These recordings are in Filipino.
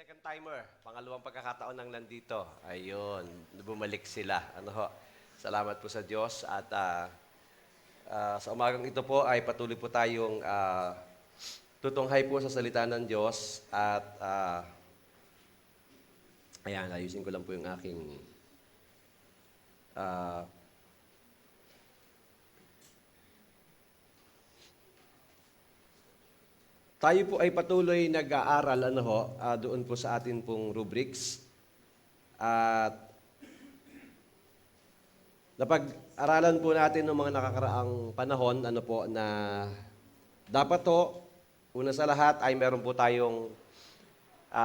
second timer, pangalawang pagkakataon nang nandito. Ayun, bumalik sila. Ano ho? Salamat po sa Diyos at sa umagang ito po ay patuloy po tayong tutunghay po sa salita ng Diyos at ayan, ayusin ko lang po yung aking ah, tayo po ay patuloy nag-aaral doon po sa atin pong rubrics. At napag-aralan po natin ng mga nakakaraang panahon na dapat una sa lahat ay meron po tayong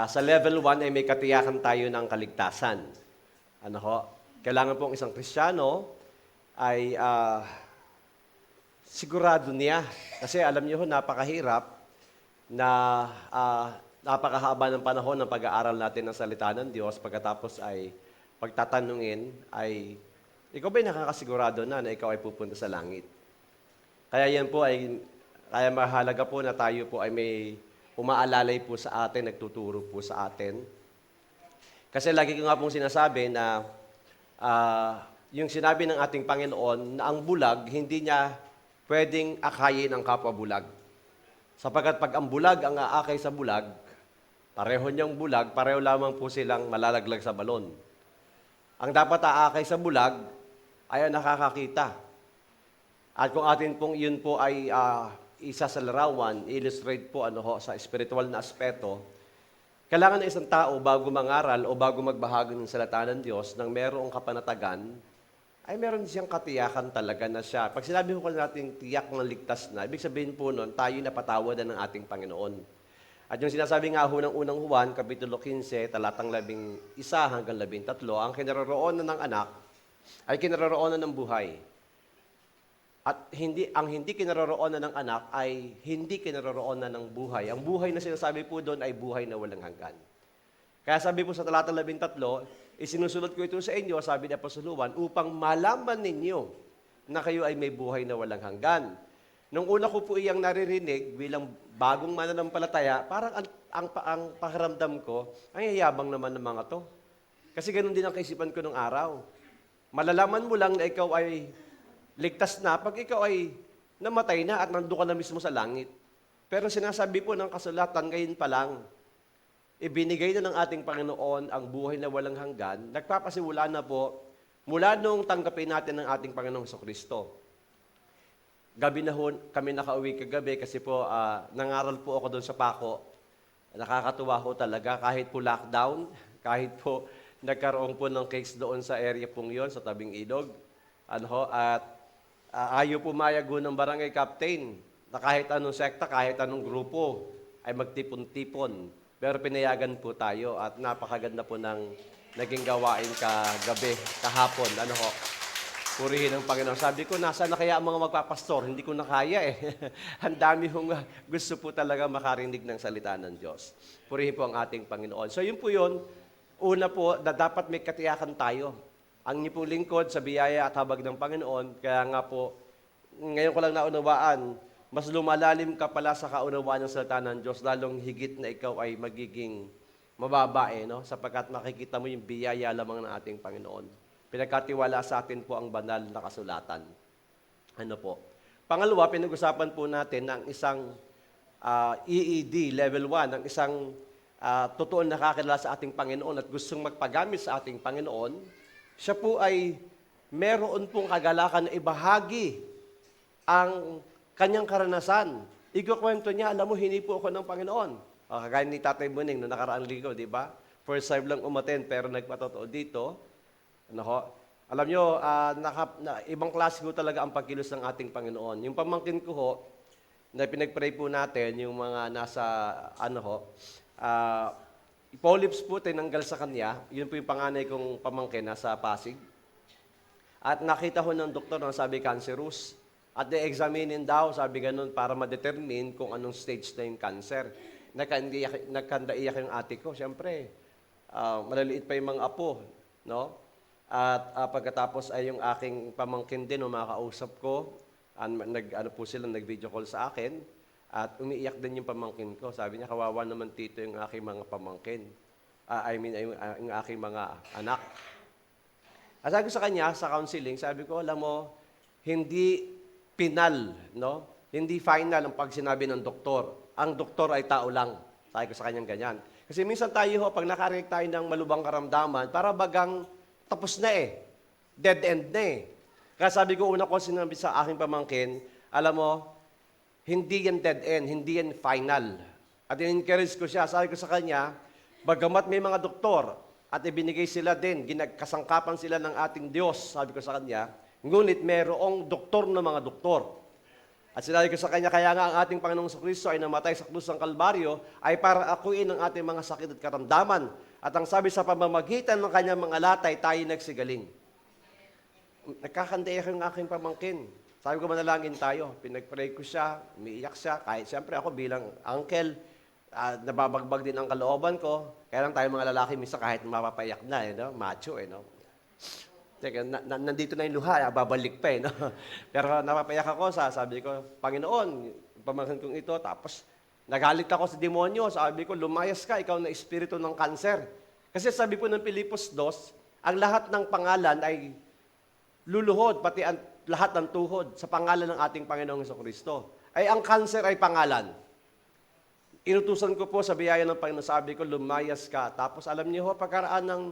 sa level 1 ay may katiyakan tayo ng kaligtasan. Kailangan pong isang Kristiyano ay sigurado niya. Kasi alam niyo napakahirap na napakahaba ng panahon ng pag-aaral natin ng salita ng Diyos, pagkatapos ay pagtatanungin ay, ikaw ba'y nakakasigurado na ikaw ay pupunta sa langit? Kaya yan po kaya mahalaga po na tayo po ay may umaalalay po sa atin, nagtuturo po sa atin. Kasi lagi ko nga pong sinasabi na yung sinabi ng ating Panginoon na ang bulag, hindi niya pwedeng akayin ang kapwa bulag. Sapagkat pag ang bulag ang aakay sa bulag, pareho niyang bulag, pareho lamang po silang malalaglag sa balon. Ang dapat aakay sa bulag ay ang nakakakita. At kung atin pong yun po ay isa sa larawan, illustrate po sa spiritual na aspeto, kailangan ng isang tao bago mangaral o bago magbahagi ng salita ng Diyos nang merong kapanatagan, ay meron siyang katiyakan talaga na siya. Pag sinabi ko natin tiyak na ligtas na, ibig sabihin po nun, tayo napatawad na ng ating Panginoon. At yung sinasabi nga ng unang Juan, Kapitulo 15, talatang 11 hanggang 13, ang kinaroroonan ng anak ay kinaroroonan ng buhay. At ang hindi kinaroroonan ng anak ay hindi kinaroroonan ng buhay. Ang buhay na sinasabi po doon ay buhay na walang hanggan. Kaya sabi po sa talatang 13, isinusulot ko ito sa inyo, sabi ni Apostol Juan, upang malaman ninyo na kayo ay may buhay na walang hanggan. Nung una ko po iyang naririnig bilang bagong mananampalataya, parang ang pakiramdam ko, ang yayabang naman ng mga to. Kasi ganun din ang kaisipan ko nung araw. Malalaman mo lang na ikaw ay ligtas na pag ikaw ay namatay na at nandun ka na mismo sa langit. Pero sinasabi po ng kasulatan ngayon pa lang, ibinigay na ng ating Panginoon ang buhay na walang hanggan, nagpapasimula na po mula nung tanggapin natin ng ating Panginoong Kristo. Gabi na kami nakauwi kagabi kasi po nangaral po ako doon sa Paco. Nakakatuwa ho talaga kahit po lockdown, kahit po nagkaroon po ng case doon sa area pong yon sa tabing ilog. At ayaw pumayag ng barangay captain na kahit anong sekta, kahit anong grupo ay magtipon-tipon. Pero pinayagan po tayo at napakaganda po ng naging gawain kagabi, kahapon. Purihin ang Panginoon. Sabi ko, nasaan na kaya ang mga magpapastor? Hindi ko na kaya Ang dami kong gusto po talaga makarinig ng salita ng Diyos. Purihin po ang ating Panginoon. So yun po yun. Una po, na dapat may katiyakan tayo. Ang inyong pong lingkod sa biyaya at habag ng Panginoon, kaya nga po, ngayon ko lang naunawaan, mas lumalalim ka pala sa kaunawaan ng salita ng Diyos, lalong higit na ikaw ay magiging mababa, sapagkat makikita mo yung biyaya lamang ng ating Panginoon. Pinagkatiwala sa atin po ang banal na kasulatan. Pangalawa, pinag-usapan po natin ng isang EED, level 1, ng isang totoong nakakilala sa ating Panginoon at gustong magpagamit sa ating Panginoon. Siya po ay meron pong kagalakan na ibahagi ang kanyang karanasan. Ikukwento niya, alam mo, hingi po ako ng Panginoon. Kagaya ni Tatay Buning, noong nakaraang linggo, di ba? First time lang umattend, pero nagpatotoo dito. Alam nyo, ibang klase ko talaga ang pagkilos ng ating Panginoon. Yung pamangkin ko na pinag-pray po natin, yung mga nasa, polyps po tinanggal sa kanya. Yun po yung panganay kong pamangkin, nasa Pasig. At nakita ko ng doktor na sabi cancerous. At i-examinin daw, sabi ganun, para ma-determine kung anong stage na yung cancer. Nagkandaiyak yung ate ko. Siyempre, maliliit pa yung mga apo. At pagkatapos ay yung aking pamangkin din, makausap ko, nag-video call sa akin, at umiiyak din yung pamangkin ko. Sabi niya, kawawa naman tito yung aking mga pamangkin. Ang aking mga anak. At sabi ko sa kanya, sa counseling, sabi ko, alam mo, hindi final, no? Hindi final ang pag sinabi ng doktor. Ang doktor ay tao lang. Sabi ko sa kanyang ganyan. Kasi minsan tayo, pag nakarinig tayo ng malubhang karamdaman, para bagang tapos na eh. Dead end na eh. Kaya sabi ko, una ko sinabi sa aking pamangkin, alam mo, hindi yan dead end, hindi yan final. At in-encourage ko siya, sabi ko sa kanya, bagamat may mga doktor, at ibinigay sila din, kasangkapan sila ng ating Diyos, sabi ko sa kanya, ngunit mayroong doktor ng mga doktor. At sinabi ko sa kanya, kaya nga ang ating Panginoong Kristo ay namatay sa krus ng Kalbaryo ay para akuin ang ating mga sakit at karamdaman. At ang sabi sa pamamagitan ng kanyang mga latay, tayo nagsigaling. Nagkakandiya yung aking pamangkin. Sabi ko, manalangin tayo. Pinag-pray ko siya, umiiyak siya. Kahit siyempre ako bilang uncle, nababagbag din ang kalooban ko. Kaya lang tayo mga lalaki, minsan kahit mapapayak na, no? Macho, no? Teka, nandito na yung luha, babalik pa, no? Pero napapayak ako, sabi ko, Panginoon, pamangkin kong ito, tapos nagalit ako sa demonyo, sabi ko, lumayas ka, ikaw na espiritu ng kanser. Kasi sabi po ng Pilipos 2, ang lahat ng pangalan ay luluhod, pati ang lahat ng tuhod sa pangalan ng ating Panginoong Kristo. Ay ang kanser ay pangalan. Inutusan ko po sa biyaya ng Panginoon, sabi ko, lumayas ka. Tapos alam niyo ho, pagkaraan ng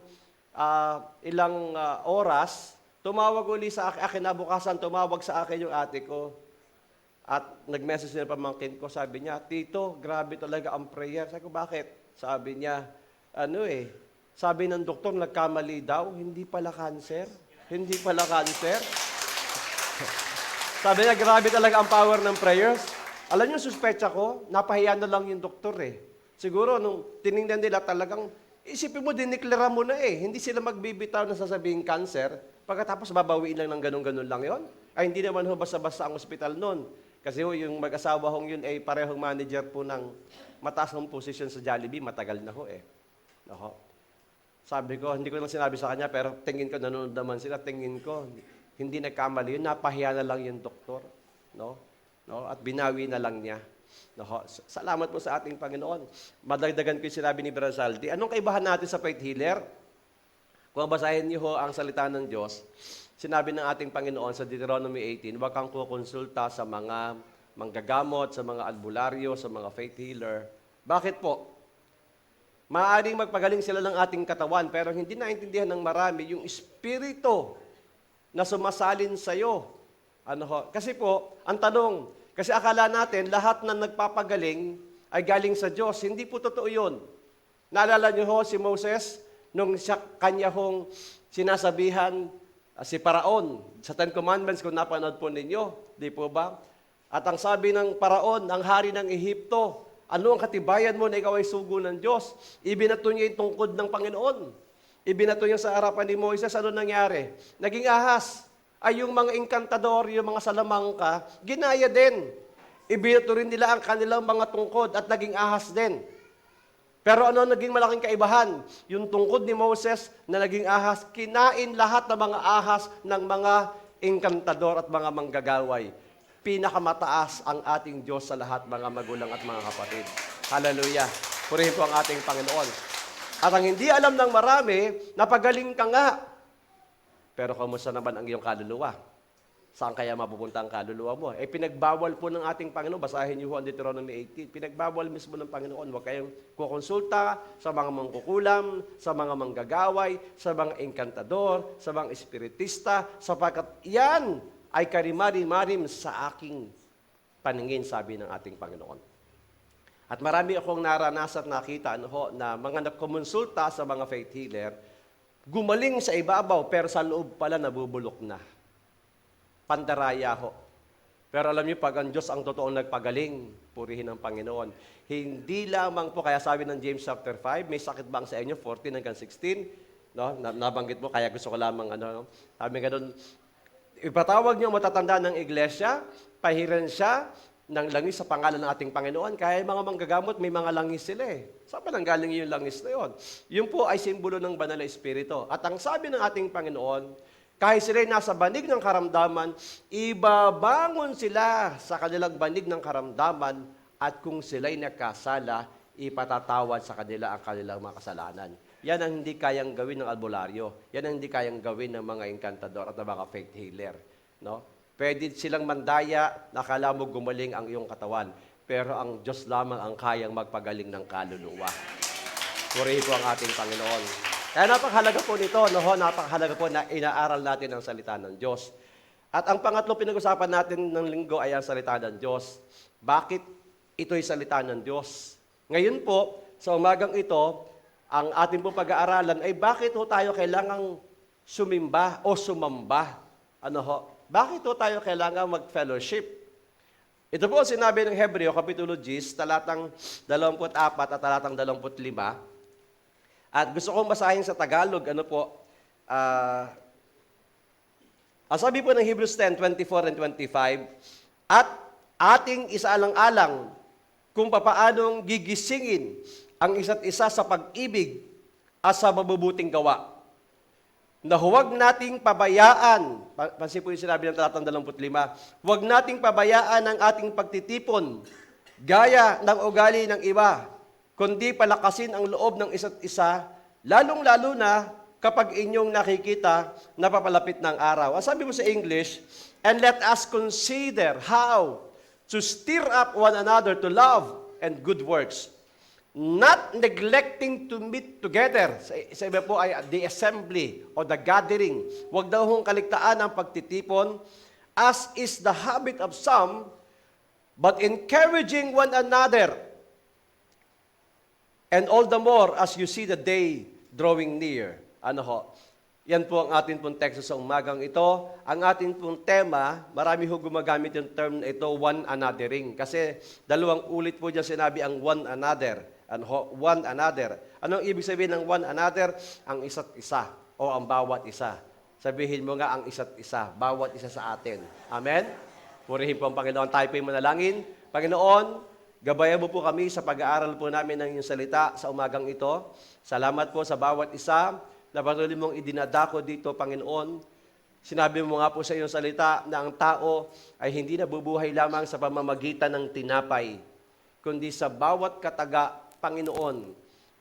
ilang oras, tumawag uli sa akin, nabukasan, tumawag sa akin yung ate ko. At nag-message na pamangkin ko, sabi niya, Tito, grabe talaga ang prayer. Sabi ko, bakit? Sabi niya, sabi ng doktor, nagkamali daw, hindi pala cancer. Hindi pala cancer. Sabi niya, grabe talaga ang power ng prayers. Alam niyo, suspecha ko, napahiya na lang yung doktor eh. Siguro, nung tinignan nila talagang, isipin mo, diniklara mo na eh. Hindi sila magbibitaw na sasabihin cancer, pagkatapos babawiin lang ng ganun-ganun lang yon. Ay, hindi naman ho basta-basta ang ospital noon. Kasi ho, yung mag-asawa hong yun ay parehong manager po ng mataas ng posisyon sa Jollibee, matagal na ho eh. Nako. Sabi ko, hindi ko lang sinabi sa kanya, pero tingin ko, nanonood naman sila, tingin ko, hindi nagkamali yun, napahiya na lang yung doktor. No? At binawi na lang niya. No? Salamat po sa ating Panginoon. Madagdagan ko yung sinabi ni Brother Saldi. Anong kaibahan natin sa faith healer? Kung basahin niyo ho ang salita ng Diyos, sinabi ng ating Panginoon sa Deuteronomy 18, huwag kang kukonsulta sa mga manggagamot, sa mga albularyo, sa mga faith healer. Bakit po? Maaaring magpagaling sila ng ating katawan, pero hindi naintindihan ng marami yung espiritu na sumasalin sa iyo. Kasi po, ang tanong, kasi akala natin lahat na nagpapagaling ay galing sa Diyos. Hindi po totoo yun. Naalala niyo ho si Moses, nung kanya hong sinasabihan si Paraon sa Ten Commandments, kung napanood po ninyo, di po ba? At ang sabi ng Paraon, ang hari ng Ehipto, ano ang katibayan mo na ikaw ay sugo ng Diyos? Ibinato niya yung tungkod ng Panginoon. Ibinato niya sa harapan ni Moises, ano nangyari? Naging ahas. Ay yung mga enkantador, yung mga salamangka, ginaya din. Ibinato rin nila ang kanilang mga tungkod at naging ahas din. Pero ano naging malaking kaibahan? Yung tungkod ni Moses na naging ahas, kinain lahat ng mga ahas ng mga enkantador at mga manggagaway. Pinakamataas ang ating Diyos sa lahat, mga magulang at mga kapatid. Hallelujah. Purihin po ang ating Panginoon. At ang hindi alam ng marami, napagaling ka nga. Pero kamusta naman ang iyong kaluluwa? Saan kaya mapupunta ang kaluluwa mo? Pinagbawal po ng ating Panginoon. Basahin niyo ho ang Deuteronomy 18. Pinagbawal mismo ng Panginoon. Huwag kayong kukonsulta sa mga mangkukulam, sa mga manggagaway, sa mga enkantador, sa mga espiritista, sapagkat yan ay karimari-marim sa aking paningin, sabi ng ating Panginoon. At marami akong naranasan at nakita na mga nagkumonsulta sa mga faith healer, gumaling sa ibabaw, pero sa loob pala nabubulok na. Pandaraya ho. Pero alam niyo, pag ang Diyos ang totoong nagpagaling, purihin ang Panginoon. Hindi lamang po, kaya sabi ng James chapter 5, may sakit bang sa inyo? 14 hanggang 16. No? Nabanggit mo, kaya gusto ko lamang, sabi ganun, ipatawag niyo ang matatanda ng iglesia, pahiran siya ng langis sa pangalan ng ating Panginoon. Kaya yung mga manggagamot, may mga langis sila eh. Saan ba nanggaling yung langis na yun? Yun po ay simbolo ng banal na espiritu. At ang sabi ng ating Panginoon, kahit sila nasa banig ng karamdaman, ibabangon sila sa kanilang banig ng karamdaman at kung sila'y nagkasala, ipatatawad sa kanila ang kanilang mga kasalanan. yan ang hindi kayang gawin ng albularyo. Yan ang hindi kayang gawin ng mga enkantador at ng mga faith healer. No? Pwede silang mandaya, nakala mo gumaling ang iyong katawan. Pero ang Diyos lamang ang kayang magpagaling ng kaluluwa. Purihin po ang ating Panginoon. Kaya napakahalaga po nito, napakahalaga po na inaaral natin ang salita ng Diyos. At ang pangatlo pinag-usapan natin ng linggo ay ang salita ng Diyos. Bakit ito'y salita ng Diyos? Ngayon po, sa umagang ito, ang ating pong pag-aaralan ay bakit tayo kailangang sumimba o sumamba? Bakit tayo kailangang mag-fellowship? Ito po sinabi ng Hebreo, Kapitulo 10, talatang 24 at talatang 25. At gusto kong basahin sa Tagalog, ang sabi po ng Hebrews 10, 24 and 25, at ating isaalang-alang kung papaanong gigisingin ang isa't isa sa pag-ibig at sa mabubuting gawa. Na huwag nating pabayaan, pansin po yung sinabi ng talatang 25, huwag nating pabayaan ang ating pagtitipon, gaya ng ugali ng iba, kundi palakasin ang loob ng isa't isa, lalong-lalo na kapag inyong nakikita na papalapit ng araw. Ang sabi mo sa English, and let us consider how to stir up one another to love and good works, not neglecting to meet together. Sa iba po ay the assembly o the gathering. Huwag daw hong kaligtaan ang pagtitipon, as is the habit of some, but encouraging one another, and all the more as you see the day drawing near. Yan po ang ating pong teksto sa umagang ito. Ang ating pong tema, marami ho gumagamit yung term na ito, one anothering. Kasi dalawang ulit po dyan sinabi ang one another. One another. Anong ibig sabihin ng one another? Ang isa't isa o ang bawat isa. Sabihin mo nga ang isa't isa, bawat isa sa atin. Amen? Purihin po ang Panginoon. Tayo po yung manalangin. Panginoon, gabayan mo po kami sa pag-aaral po namin ng iyong salita sa umagang ito. Salamat po sa bawat isa na patuloy mong idinadako dito, Panginoon. Sinabi mo nga po sa iyong salita na ang tao ay hindi nabubuhay lamang sa pamamagitan ng tinapay, kundi sa bawat kataga, Panginoon,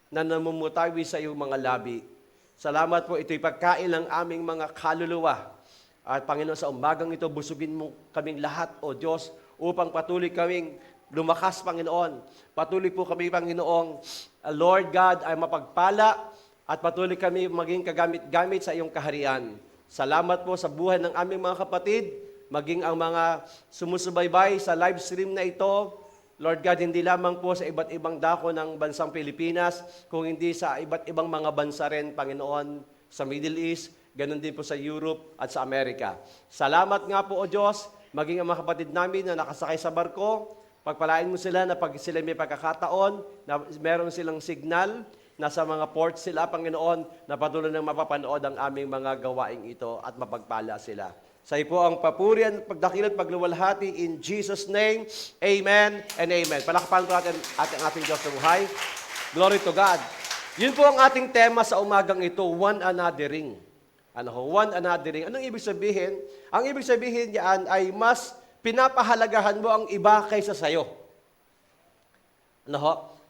na namumutawi sa iyong mga labi. Salamat po, ito'y pagkain ng aming mga kaluluwa. At Panginoon, sa umagang ito, busugin mo kaming lahat, O Diyos, upang patuloy kaming lumakas, Panginoon. Patuloy po kami, Panginoong, Lord God, ay mapagpala at patuloy kami maging kagamit-gamit sa iyong kaharian. Salamat po sa buhay ng aming mga kapatid, maging ang mga sumusubaybay sa live stream na ito. Lord God, hindi lamang po sa iba't ibang dako ng bansang Pilipinas, kung hindi sa iba't ibang mga bansa rin, Panginoon, sa Middle East, ganun din po sa Europe at sa Amerika. Salamat nga po, O Diyos, maging ang mga kapatid namin na nakasakay sa barko, pagpalain mo sila na pag sila may pagkakataon, na meron silang signal, nasa mga ports sila, Panginoon, na patuloy nang mapapanood ang aming mga gawaing ito at mapagpala sila. Sa iyo po ang papurihan, pagdakilan, pagluwalhati, in Jesus' name, amen and amen. Palakpakan po natin ang ating Diyos na buhay. Glory to God. Yun po ang ating tema sa umagang ito, one anothering. One anothering. Anong ibig sabihin? Ang ibig sabihin niyan ay mas pinapahalagahan mo ang iba kaysa sa'yo.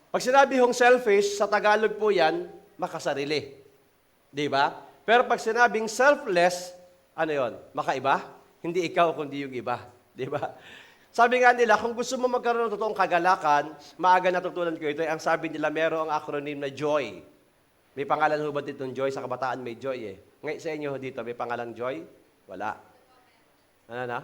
Pag sinabi hong selfish, sa Tagalog po yan, makasarili. Di ba? Pero pag sinabing selfless, ano yon? Makaiba? Hindi ikaw, kundi yung iba. Di ba? Sabi nga nila, kung gusto mo magkaroon ng totoong kagalakan, maaga natutunan ko ito, ang sabi nila, meron ang acronym na JOY. May pangalan ho ba ditong Joy? Sa kabataan may Joy eh. Ngayon sa inyo dito, may pangalan Joy? Wala. Ano na?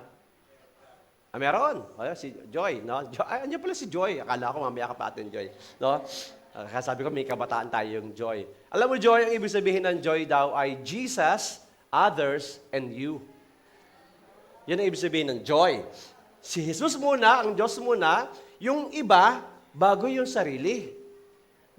Meron. Si Joy, no? Andiyan pala si Joy. Akala ko mamaya ka pa atin, Joy. No? Kaya sabi ko, may kabataan tayo yung Joy. Alam mo, Joy, ang ibig sabihin ng Joy daw ay Jesus, others, and you. Yan ang ibig sabihin ng Joy. Si Jesus muna, ang Diyos muna, yung iba, bago yung sarili.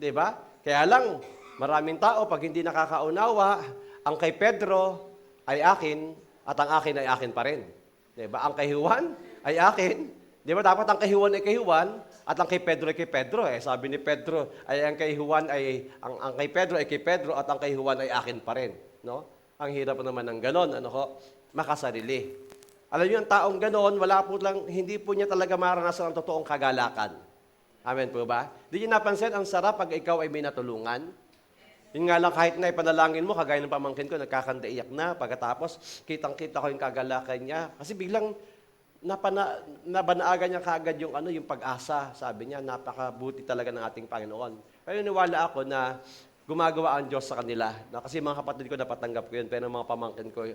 Diba? Kaya lang, maraming tao, pag hindi nakakaunawa, ang kay Pedro ay akin, at ang akin ay akin pa rin. Diba? Ang kay Juan ay akin. Di ba? Dapat ang kay Juan ay kay Juan at ang kay Pedro ay kay Pedro. Sabi ni Pedro, ay ang kay Juan ay, ang kay Pedro ay kay Pedro at ang kay Juan ay akin pa rin. No? Ang hirap naman ng ganon, makasarili. Alam niyo, ang taong ganon, hindi po niya talaga maranasan ang totoong kagalakan. Amen po ba? Di niyo napansin, ang sarap pag ikaw ay may natulungan? Yun nga lang, kahit na ipanalangin mo, kagaya ng pamangkin ko, nagkakandaiyak na. Pagkatapos, kitang-kita ko yung kagalakan niya. Kasi biglang nabanaagan niya kaagad yung, yung pag-asa. Sabi niya, napakabuti talaga ng ating Panginoon. Kaya niwala ako na gumagawa ang Diyos sa kanila. Kasi mga kapatid ko, napatanggap ko yun. Pero mga pamangkin ko,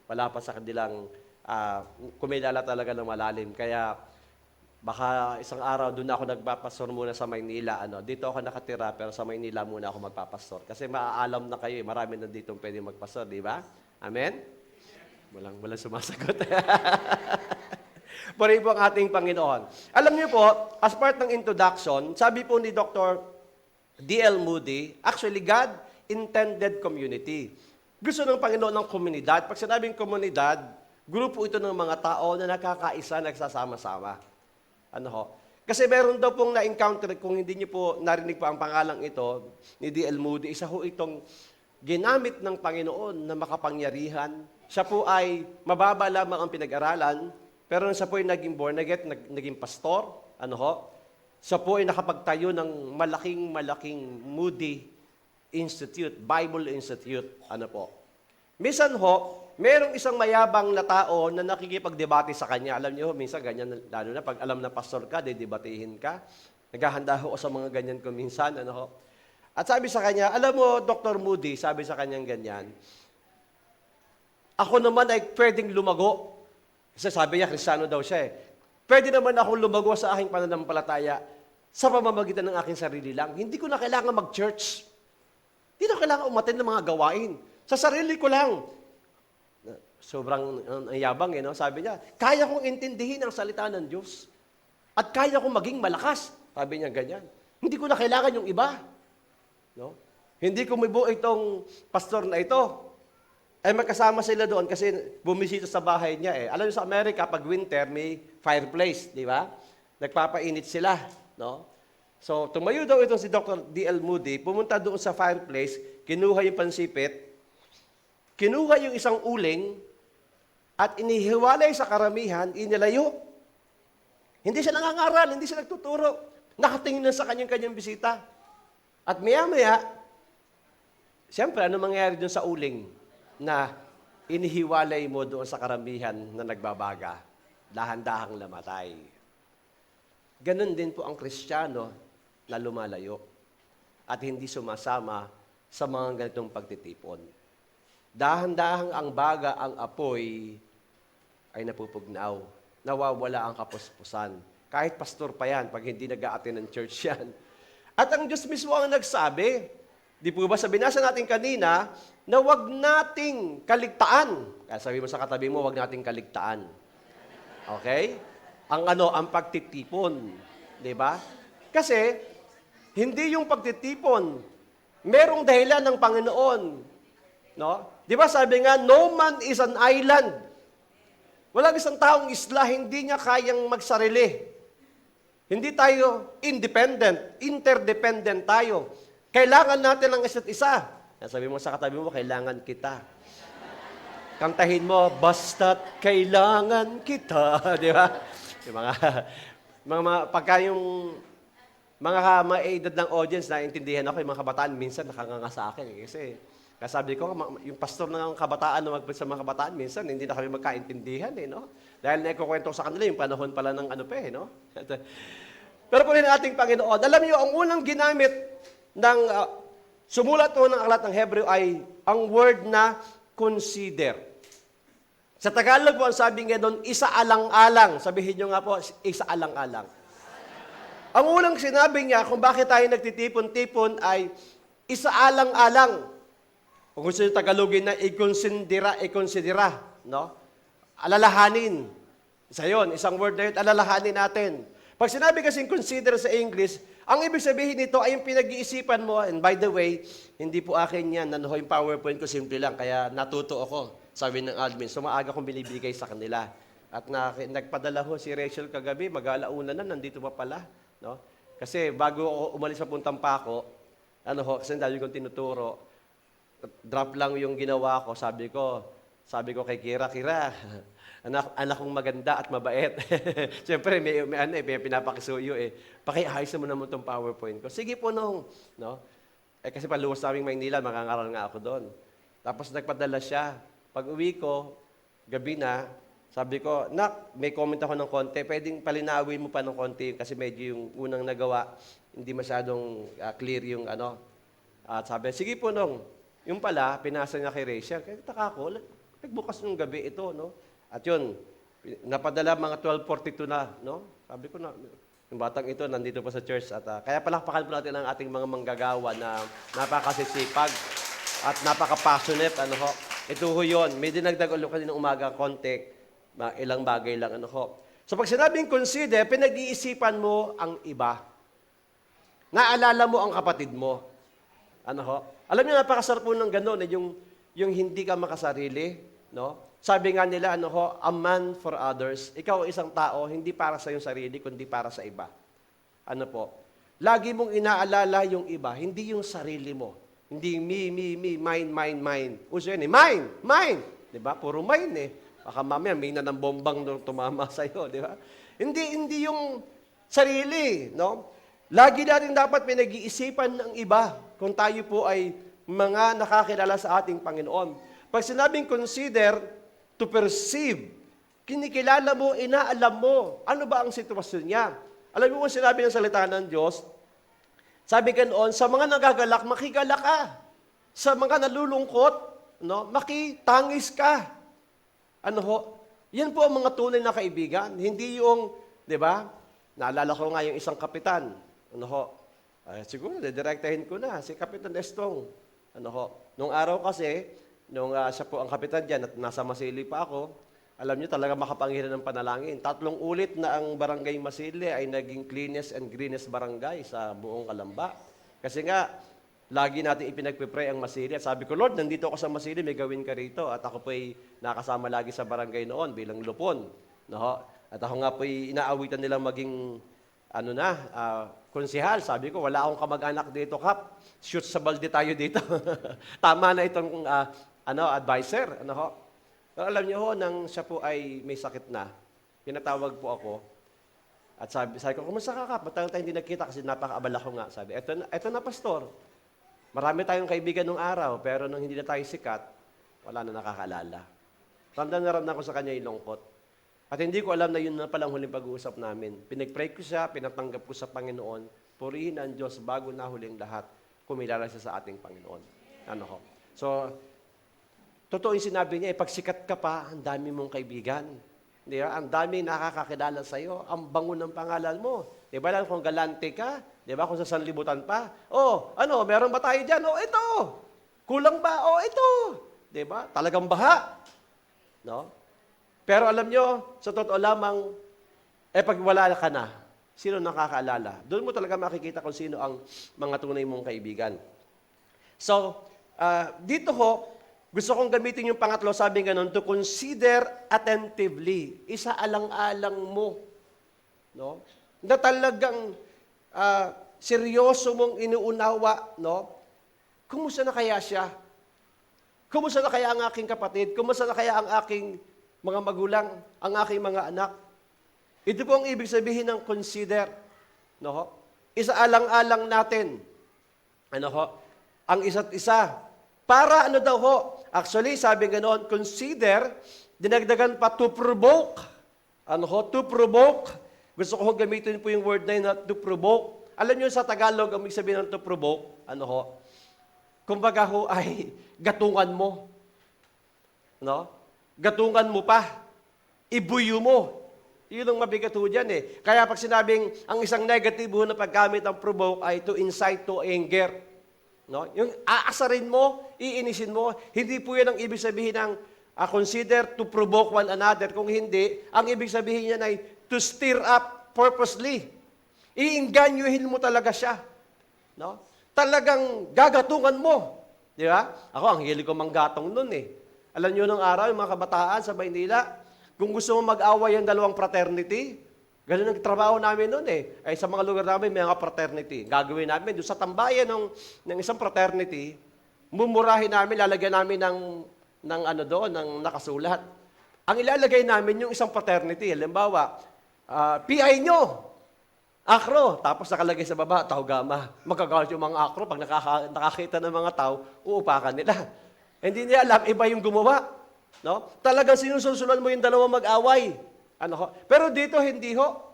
wala pa sa kanilang kumilala talaga ng malalim. Kaya baka isang araw doon ako nagpapastor muna sa Maynila. Dito ako nakatira pero sa Maynila muna ako magpapastor. Kasi maaalam na kayo, marami na dito pwede magpastor, di ba? Amen? Walang sumasagot. Puri po ang ating Panginoon. Alam niyo po, as part ng introduction, sabi po ni Dr. D.L. Moody, actually God intended community. Gusto ng Panginoon ng komunidad. Pag sinabing komunidad, grupo ito ng mga tao na nakakaisa, nagsasama-sama. Kasi meron daw pong na-encounter, kung hindi niyo po narinig pa ang pangalang ito, ni D.L. Moody, isa ho itong ginamit ng Panginoon na makapangyarihan. Siya po ay mababa lamang ang pinag-aralan, pero nung siya po ay naging born again, naging pastor, siya po ay nakapagtayo ng malaking Moody Institute, Bible Institute, Minsan merong isang mayabang na tao na nakikipagdebate sa kanya. Alam niyo, minsan ganyan, lalo na pag alam na pastor ka, dedebatehin ka. Naghahanda ho sa mga ganyan ko minsan, At sabi sa kanya, alam mo, Dr. Moody, sabi sa kanyang ganyan, ako naman ay pwedeng lumago. Kasi sabi niya, Kristiyano daw siya Pwede naman akong lumago sa aking pananampalataya sa pamamagitan ng aking sarili lang. Hindi ko na kailangan mag-church. Hindi na kailangan umattend ng mga gawain. Sa sarili ko lang. Sobrang yabang, Sabi niya, kaya kong intindihin ang salita ng Diyos. At kaya kong maging malakas. Sabi niya ganyan. Hindi ko na kailangan yung iba. Hindi ko mibuo itong pastor na ito. Ay magkasama sila doon kasi bumisita sa bahay niya Alam niyo sa Amerika, pag winter, may fireplace, di ba? Nagpapainit sila, So, tumayo daw itong si Dr. D.L. Moody, pumunta doon sa fireplace, kinuha yung pansipit, kinuha yung isang uling, at inihiwalay sa karamihan, inilayo. Hindi siya nangangaral, hindi siya nagtuturo. Nakatingin na sa kanyang bisita. At maya-maya, siyempre, ano mangyayari doon sa uling na inihiwalay mo doon sa karamihan na nagbabaga? Dahan-dahang namatay. Ganon din po ang Kristiyano na lumalayo at hindi sumasama sa mga ganitong pagtitipon. Dahan-dahang ang baga, ang apoy ay napupugnaw. Nawawala ang kapuspusan. Kahit pastor pa yan, pag hindi nag-a-attend ng church yan. At ang Diyos mismo ang nagsabi, di po ba binasa natin kanina, na wag nating kaligtaan. Kaya sabi mo sa katabi mo, wag nating kaligtaan. Okay? Ang pagtitipon. Di ba? Kasi, hindi yung pagtitipon. Merong dahilan ng Panginoon. Di ba sabi nga, no man is an island. Walang isang taong isla, hindi niya kayang magsarili. Hindi tayo independent, interdependent tayo. Kailangan natin ang isa't isa. Sabi mo sa katabi mo, kailangan kita. Kantahin mo, basta't kailangan kita. Di ba? Yung pagka yung mga edad ng audience, naintindihan ako, yung mga kabataan, minsan nakanganga sa akin. Kasi sabi ko, yung pastor ng kabataan na magpit sa mga kabataan, minsan hindi na kami magkaintindihan. Dahil naikukwento sa kanila, yung panahon pala ng Pero po rin ating Panginoon, alam niyo, ang unang ginamit ng sumulat po ng aklat ng Hebreo ay ang word na consider. Sa Tagalog po, ang sabi nga doon, isa-alang-alang. Sabihin nyo nga po, isa-alang-alang. Ang unang sinabi niya kung bakit tayo nagtitipon-tipon ay isa-alang-alang. Kung gusto nyo Tagalogin na i-considera, alalahanin. Isa yun, isang word na yun, alalahanin natin. Pag sinabi kasing consider sa English, ang ibig sabihin nito ay yung pinag-iisipan mo, and by the way, hindi po akin yan, yung PowerPoint ko, simple lang, kaya natuto ako, sabi ng admin. So maaga kong binibigay sa kanila. At nagpadala ho si Rachel kagabi, mag-alauna na, nandito pa pala. Kasi bago ako umalis sa Puntang Pako, kasi dahil kong tinuturo, drop lang yung ginawa ko, sabi ko kay Kira, anak kong maganda at mabait. Siyempre, may pinapakisuyo Pakiayos mo naman itong PowerPoint ko. Sige po, no? Kasi paluwas naming Maynila, makangaral nga ako doon. Tapos nagpadala siya. Pag uwi ko, gabi na, sabi ko, Nak, may comment ako ng konti, pwedeng palinawin mo pa ng konti kasi medyo yung unang nagawa, hindi masyadong clear yung ano. At sabi, sige po nung, yung pala, pinasa niya kay Rachel. Kaya taka ko, nagbukas ng gabi ito, no? At yun, napadala mga 12:42 na, no? Sabi ko na, yung batang ito nandito pa sa church. At kaya palakpakan po natin ang ating mga manggagawa na napakasisipag at napaka-passionate, ano ho. Ito ho yun. May dinagdag ulit kanina umaga, konti, ilang bagay lang, ano ho. So pag sinabing consider, pinag-iisipan mo ang iba. Naalala mo ang kapatid mo. Ano ho? Alam niyo, napakasarap po ng gano'n, yung hindi ka makasarili, no? Sabi nga nila, ano ho, a man for others. Ikaw isang tao, hindi para sa iyong sarili, kundi para sa iba. Ano po? Lagi mong inaalala yung iba, hindi yung sarili mo. Hindi me, mine. Uso yun eh, mine. Di ba? Puro mine eh. Baka mamaya, may na ng bombang nung tumama sa'yo, di ba? Hindi yung sarili, no? Lagi natin dapat pinag-iisipan ng iba kung tayo po ay mga nakakilala sa ating Panginoon. Pag sinabing consider, to perceive, kinikilala mo, inaalam mo, ano ba ang sitwasyon niya? Alam mo kung sinabi ng salita ng Diyos, sabi ganoon, sa mga nagagalak, makigalak ka. Sa mga nalulungkot, no, makitangis ka. Ano ho? Yan po ang mga tunay na kaibigan. Hindi yung, di ba? Naalala ko nga yung isang kapitan. Ano ho? Siguro, dedirektahin ko na, si Kapitan Estong. Ano ho? Nung araw kasi, nung siya po ang kapitan dyan at nasa Masili pa ako, alam niyo talaga makapangyarihan ng panalangin. 3 ulit na ang barangay Masili ay naging cleanest and greenest barangay sa buong Kalamba. Kasi nga, lagi natin ipinagpipray ang Masili. At sabi ko, Lord, nandito ako sa Masili, may gawin ka rito. At ako po'y nakasama lagi sa barangay noon bilang lupon. No? At ako nga po'y inaawitan nilang maging konsehal. Sabi ko, wala akong kamag-anak dito, Kap. Shoot sa balde tayo dito. Tama na itong advisor. Ano ho? Pero alam niyo ho, nang siya po ay may sakit na, pinatawag po ako. At sabi ko, kumusta ka, Kap? Matagal tayo hindi nagkita kasi napakaabala ko nga. Sabi, eto na, Pastor. Marami tayong kaibigan nung araw, pero nung hindi na tayo sikat, wala na nakakaalala. Ramdam ko sa kanya yung lungkot. At hindi ko alam na yun na palang huling pag-uusap namin. Pinag-pray ko siya, pinatanggap ko sa Panginoon. Purihin ang Diyos bago na huling lahat. Kumilala siya sa ating Panginoon. Ano ho? So, totoo yung sinabi niya, pag sikat ka pa, ang dami mong kaibigan. Di ba? Ang dami nakakakilala sa iyo. Ang bango ng pangalan mo. Di ba lang kung galante ka? Di ba? Kung sa sanlibutan pa. Meron ba tayo dyan? Ito. Kulang ba? Ito. Di ba? Talagang baha. No? Pero alam nyo, sa totoo lamang, pag wala ka na, sino nakakaalala? Doon mo talaga makikita kung sino ang mga tunay mong kaibigan. So, dito ho, gusto kong gamitin yung pangatlo, sabi nga nun, to consider attentively. Isaalang-alang mo. No? Na talagang seryoso mong inuunawa. No? Kumusta na kaya siya? Kumusta na kaya ang aking kapatid? Kumusta na kaya ang aking mga magulang, ang aking mga anak? Ito po ang ibig sabihin ng consider. No ho? Isaalang-alang natin. Ano ho? Ang isa't isa. Para ano daw ho? Actually, sabi ganoon, consider, dinagdagan pa to provoke. Ano ho? To provoke. Gusto ko gamitin po yung word na yun na to provoke. Alam niyo sa Tagalog, ang ibig sabihin ng to provoke, ano ho? Kumbaga ho ay gatungan mo. No? Gatungan mo pa. Ibuyo mo. Yun ang mabigat ho dyan eh. Kaya pag sinabing ang isang negative ho na paggamit ng provoke ay to incite to anger. No? Yung aasarin mo, iinisin mo, hindi po yan ang ibig sabihin ng consider to provoke one another. Kung hindi, ang ibig sabihin niyan ay to stir up purposely. Iinganyuhin mo talaga siya. No? Talagang gagatungan mo. Di ba? Ako, ang hilig ko manggatong nun eh. Alam niyo nung araw, yung mga kabataan sa Maynila, kung gusto mo mag-away ang dalawang fraternity, ganun ang trabaho namin noon eh. Ay sa mga lugar namin, may mga fraternity. Gagawin namin, doon sa tambayan ng isang fraternity, mumurahin namin, lalagyan namin ng nakasulat. Ang ilalagay namin yung isang fraternity, halimbawa, PI nyo. Akro, tapos nakalagay sa baba, tao gama. Magagalit yung mga akro pag nakakita ng mga tao, uupakan nila. Hindi niya alam, iba yung gumawa. No? Talagang sinususulan mo yung dalawang mag-away. Ano ho? Pero dito, hindi ho.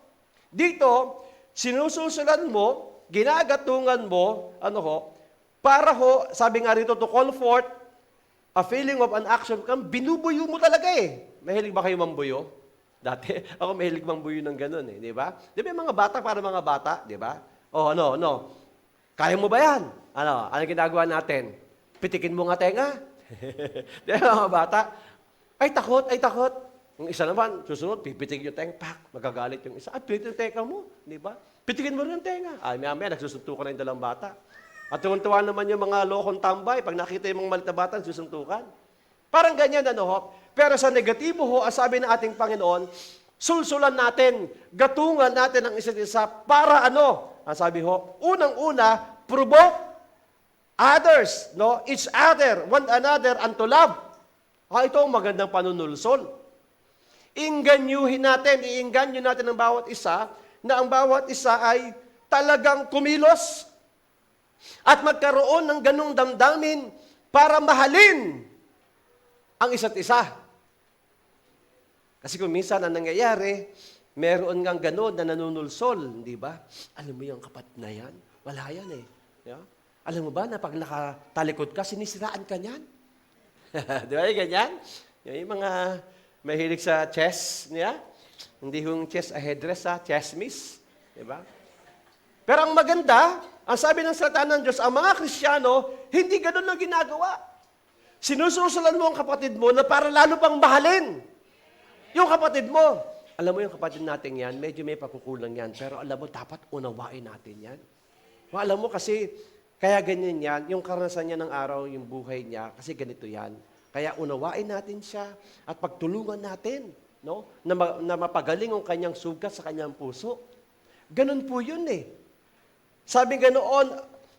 Dito, sinususulan mo, ginagatungan mo, ano ho, para ho, sabi nga rito, to call forth a feeling of an action, binubuyo mo talaga eh. Mahilig ba kayo mambuyo? Dati, ako mahilig mambuyo ng ganun eh, di ba? Di ba yung mga bata para mga bata, di ba? Oh, ano? Kaya mo ba yan? Ano ginagawa natin? Pitikin mo nga tenga. Di ba mga bata? Ay, takot. Yung isa naman, susunod, pipitikin yung tenga, pak, magagalit yung isa. Ay, pitik yung tenga mo, di ba? Pitikin mo rin yung tenga. Ay, maya, nagsusuntukan na yung dalawang bata. At tuwan-tuwa naman yung mga lokong tambay, pag nakita yung mga malit na bata, susuntukan. Parang ganyan, ano ho? Pero sa negatibo ho, ang sabi ng ating Panginoon, sulsulan natin, gatungan natin ang isa't isa para ano? Ang sabi ho, unang-una, provoke others, no? Each other, one another, unto love. Ito ang magandang panunulsol. Inganyuhin natin, iinganyo natin ang bawat isa, na ang bawat isa ay talagang kumilos at magkaroon ng ganong damdamin para mahalin ang isa't isa. Kasi kung minsan ang nangyayari, meron ngang ganon na nanunulsol, di ba? Alam mo yung kapatid na yan? Wala yan eh. Yeah? Alam mo ba na pag nakatalikod ka, sinisiraan ka niyan? Di ba yung ganyan? Yung mga mahilig sa chess niya, hindi yung chess a headdress, chess miss. Di ba? Pero ang maganda, ang sabi ng salita ng Diyos, ang mga Kristiyano, hindi ganun ang ginagawa. Sinususulan mo ang kapatid mo na para lalo pang mahalin yung kapatid mo. Alam mo yung kapatid natin yan, medyo may pagkukulang yan, pero alam mo, dapat unawain natin yan. Alam mo kasi, kaya ganyan yan, yung karanasan niya ng araw, yung buhay niya, kasi ganito yan. Kaya unawain natin siya at pagtulungan natin, no? Na mapagaling ang kanyang sugat sa kanyang puso. Ganun po yun eh. Sabi ganoon,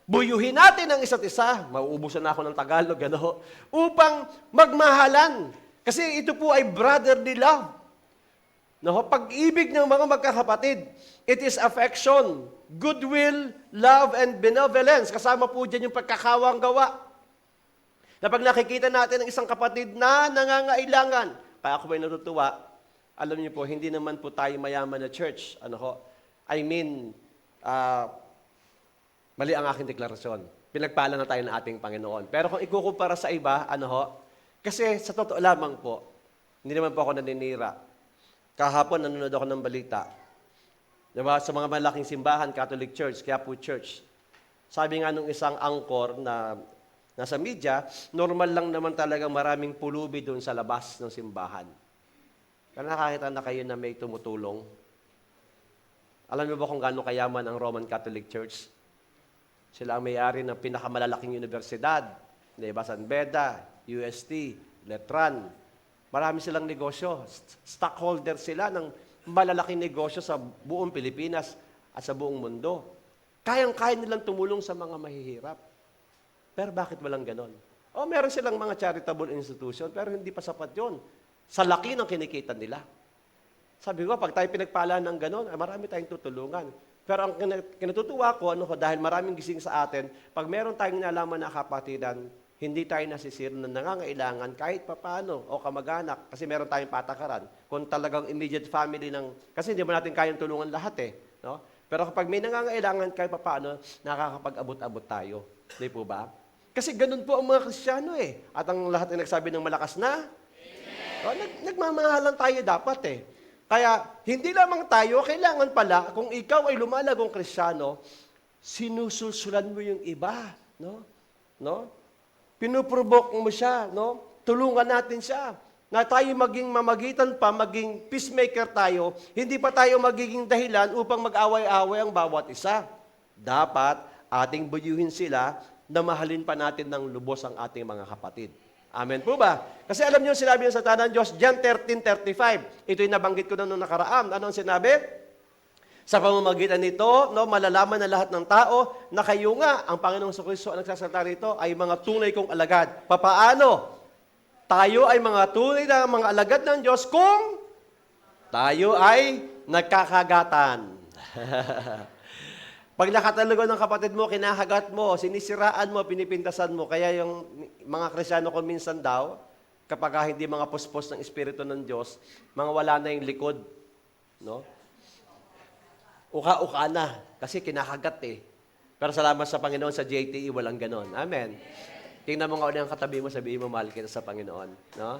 buyuhin natin ang isa't isa, mauubusan na ako ng Tagalog, gano'n, upang magmahalan. Kasi ito po ay brotherly love. No? Pag-ibig ng mga magkakapatid, it is affection, goodwill, love, and benevolence. Kasama po dyan yung pagkakawang gawa. Na pag nakikita natin ang isang kapatid na nangangailangan, kaya ako ba'y natutuwa, alam niyo po, hindi naman po tayo mayaman na church. Mali ang aking deklarasyon. Pinagpala na tayo ng ating Panginoon. Pero kung ikukumpara sa iba, kasi sa totoo lamang po, hindi naman po ako naninira. Kahapon, nanonood ako ng balita. Diba? Sa mga malaking simbahan, Catholic Church, Quiapo Church. Sabi nga nung isang angkor na nasa media, normal lang naman talagang maraming pulubi doon sa labas ng simbahan. Kaya nakakita na kayo na may tumutulong. Alam niyo ba kung gaano kayaman ang Roman Catholic Church? Sila ang may-ari ng pinakamalalaking universidad. Diba? San Beda, UST, Letran. Marami silang negosyo. Stockholder sila ng malalaking negosyo sa buong Pilipinas at sa buong mundo. Kayang-kaya nilang tumulong sa mga mahihirap. Pero bakit walang ganon? Meron silang mga charitable institution, pero hindi pa sapat yun. Sa laki ng kinikita nila. Sabi ko, pag tayo pinagpala ng ganon, marami tayong tutulungan. Pero ang kinatutuwa ko, dahil maraming gising sa atin, pag meron tayong nalaman na kapatidan, hindi tayo nasisir na nangangailangan kahit papano o kamag-anak kasi meron tayong patakaran. Kung talagang immediate family kasi hindi mo natin kayang tulungan lahat eh. No? Pero kapag may nangangailangan kahit papano, nakakapag-abot-abot tayo. Di po ba? Kasi ganun po ang mga Kristiyano eh. At ang lahat ay nagsabi ng malakas na, nagmamahalan tayo dapat eh. Kaya, hindi lamang tayo, kailangan pala, kung ikaw ay lumalagong Kristiyano, sinususulan mo yung iba, no? Pinuprovoke mo siya, no? Tulungan natin siya. Na tayo maging mamagitan pa, maging peacemaker tayo, hindi pa tayo magiging dahilan upang mag-away-away ang bawat isa. Dapat, ating buyuhin sila na mahalin pa natin ng lubos ang ating mga kapatid. Amen po ba? Kasi alam niyo sinabi ng salita ng Diyos, John 13:35. Ito'y nabanggit ko na noong nakaraan. Ano ang sinabi? Sa pamamagitan nito, malalaman na lahat ng tao na kayo nga, ang Panginoong Jesucristo ang nagsasalita rito, ay mga tunay kong alagad. Papaano? Tayo ay mga tunay na mga alagad ng Diyos kung tayo ay nagkakagatan. Pag nakatalago ng kapatid mo, kinahagat mo, sinisiraan mo, pinipintasan mo. Kaya yung mga Kristyano kung minsan daw, kapag hindi mga puspos ng Espiritu ng Diyos, mga wala na yung likod. No? Uka-uka na, kasi kinahagat eh. Pero salamat sa Panginoon, sa JTE, walang ganon. Amen. Tingnan mo nga ulit ang katabi mo, sabihin mo, mahal kita sa Panginoon. No?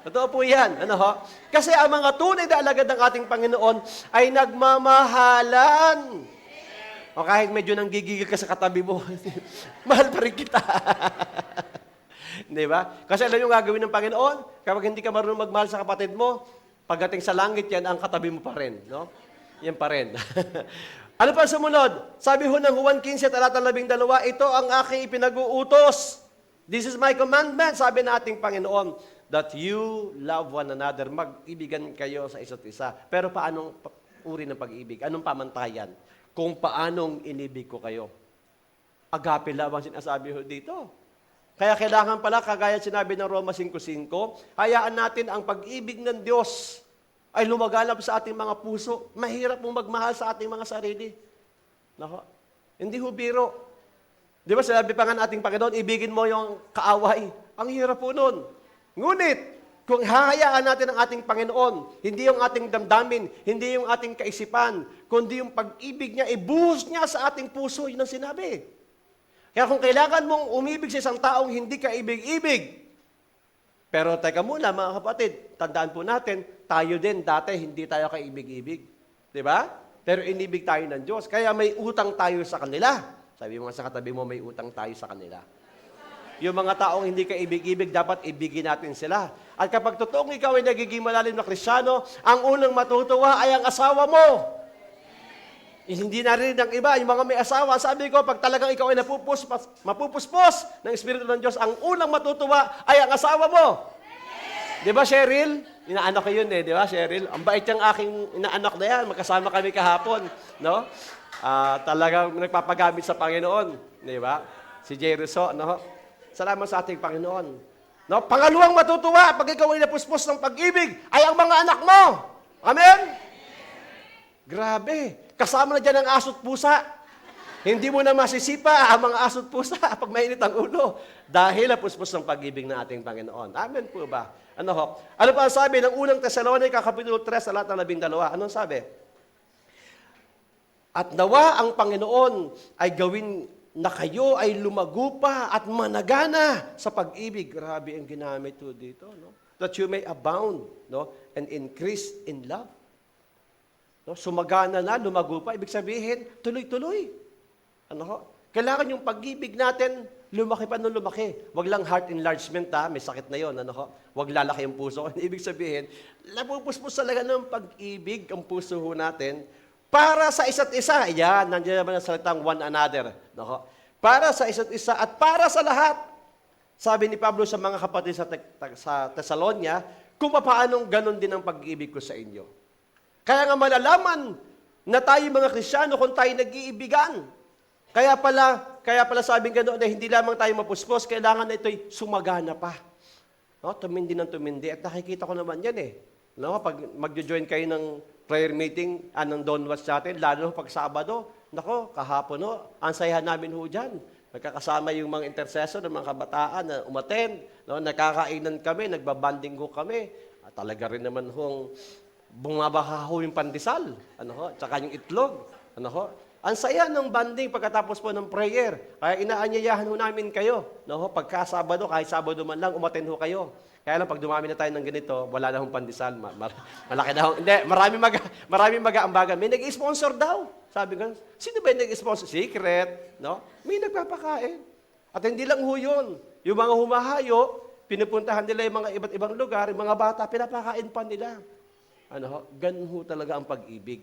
Totoo po yan. Ano ho? Kasi ang mga tunay na alagad ng ating Panginoon ay nagmamahalan. O kahit medyo nanggigigil ka sa katabi mo, mahal pa rin kita. Di ba? Kasi alam yung gagawin ng Panginoon, kapag hindi ka marunong magmahal sa kapatid mo, pagdating sa langit yan, ang katabi mo pa rin. No? Yan pa rin. Ano pa sumunod? Sabi ho ng Juan 15, talata 12, ito ang aking ipinag-uutos. This is my commandment, sabi ng ating Panginoon, that you love one another. Mag-ibigan kayo sa isa't isa. Pero paanong uri ng pag-ibig? Anong pamantayan? Kung paanong inibig ko kayo. Agape love ang sinasabi ho dito. Kaya kailangan pala, kagaya sinabi ng Roma 5:5, hayaan natin ang pag-ibig ng Diyos ay lumaganap sa ating mga puso. Mahirap mong magmahal sa ating mga sarili. Nako, hindi ho biro. Di ba sinabi pa nga ng ating Panginoon, ibigin mo yung kaaway. Ang hirap po nun. Ngunit, kung hahayaan natin ang ating Panginoon, hindi yung ating damdamin, hindi yung ating kaisipan, kundi yung pag-ibig niya, ibuhos niya sa ating puso, yun ang sinabi. Kaya kung kailangan mong umibig sa isang taong hindi ka ibig-ibig, pero teka muna mga kapatid, tandaan po natin, tayo din dati hindi tayo kaibig-ibig. Di ba? Pero inibig tayo ng Diyos. Kaya may utang tayo sa kanila. Sabi mo nga sa katabi mo, may utang tayo sa kanila. Yung mga taong hindi ka ibig-ibig, dapat ibigin natin sila. At kapag totoong ikaw ay nagiging malalim na Kristyano, ang unang matutuwa ay ang asawa mo. Hindi na rin ng iba, yung mga may asawa. Sabi ko, pag talagang ikaw ay mapupuspos ng Espiritu ng Diyos, ang unang matutuwa ay ang asawa mo. Di ba, Cheryl? Inaanak ko yun eh, di ba, Cheryl? Ang bait yung aking inaanak na yan. Magkasama kami kahapon. No? Talagang nagpapagamit sa Panginoon. Di ba? Si J. Rizzo, no? Salamat sa ating Panginoon. No? Pangalawang matutuwa, pag ikaw ay napuspos ng pag-ibig, ay ang mga anak mo. Amen? Grabe. Kasama na dyan ang aso't pusa. Hindi mo na masisipa ang mga aso't pusa pag mainit ang ulo. Dahil napuspos ng pag-ibig ng ating Panginoon. Amen po ba? Ano ho? Ano pa ang sabi ng unang Tesalonica, Kapitulo 3, sa lahat ng 12? Anong sabi? At nawa ang Panginoon ay gawin na kayo ay lumago pa at managana sa pag-ibig. Grabe ang ginamit po dito, no? That you may abound, no? And increase in love. No? Sumagana na, lumago pa. Ibig sabihin, tuloy-tuloy. Ano ho? Kailangan yung pag-ibig natin, lumaki pa nung lumaki. Wag lang heart enlargement, ha? May sakit na yon, ano ho? Wag lalaki yung puso. Ibig sabihin, napupuspos talaga ng pag-ibig ang puso ho natin para sa isa't isa. Yan, nandiyan naman ang salitang one another. No? Para sa isa't isa at para sa lahat. Sabi ni Pablo sa mga kapatid sa Tesalonia, kung paanong ganon din ang pag-ibig ko sa inyo. Kaya nga malalaman na tayo mga Kristyano kung tayo nag-iibigan. Kaya pala sabing ganoon na hindi lamang tayo mapuspos, kailangan na ito'y sumagana pa. No? Tumindi ng tumindi. At nakikita ko naman yan eh. No? Pag magjo-join kayo ng prayer meeting, ng Don Watch natin, lalo pag Sabado, nako, kahapon no, ang sayahan namin ho dyan. Nagkakasama yung mga intercessor ng mga kabataan na umattend. No? Nakakainan kami, nagbabanding ho kami. At talaga rin naman hong bumabaha ho yung pandesal. Ano ho? Tsaka yung itlog. Ano ho? Ang saya ng banding pagkatapos po ng prayer. Kaya inaanyayahan ho namin kayo. No? Pagka Sabado, kahit Sabado man lang, umattend ho kayo. Kaya lang, pag dumami na tayo ng ganito, wala na hong pandesal. Malaki na hong, hindi, maraming mag-aambagan. May nag-sponsor daw. Sabi ko, sino ba yung nag-sponsor? Secret. No? May nagpapakain. At hindi lang ho yun. Yung mga humahayo, pinupuntahan nila yung mga iba't ibang lugar, yung mga bata, pinapakain pa nila. Ano ho? Ganun ho talaga ang pag-ibig.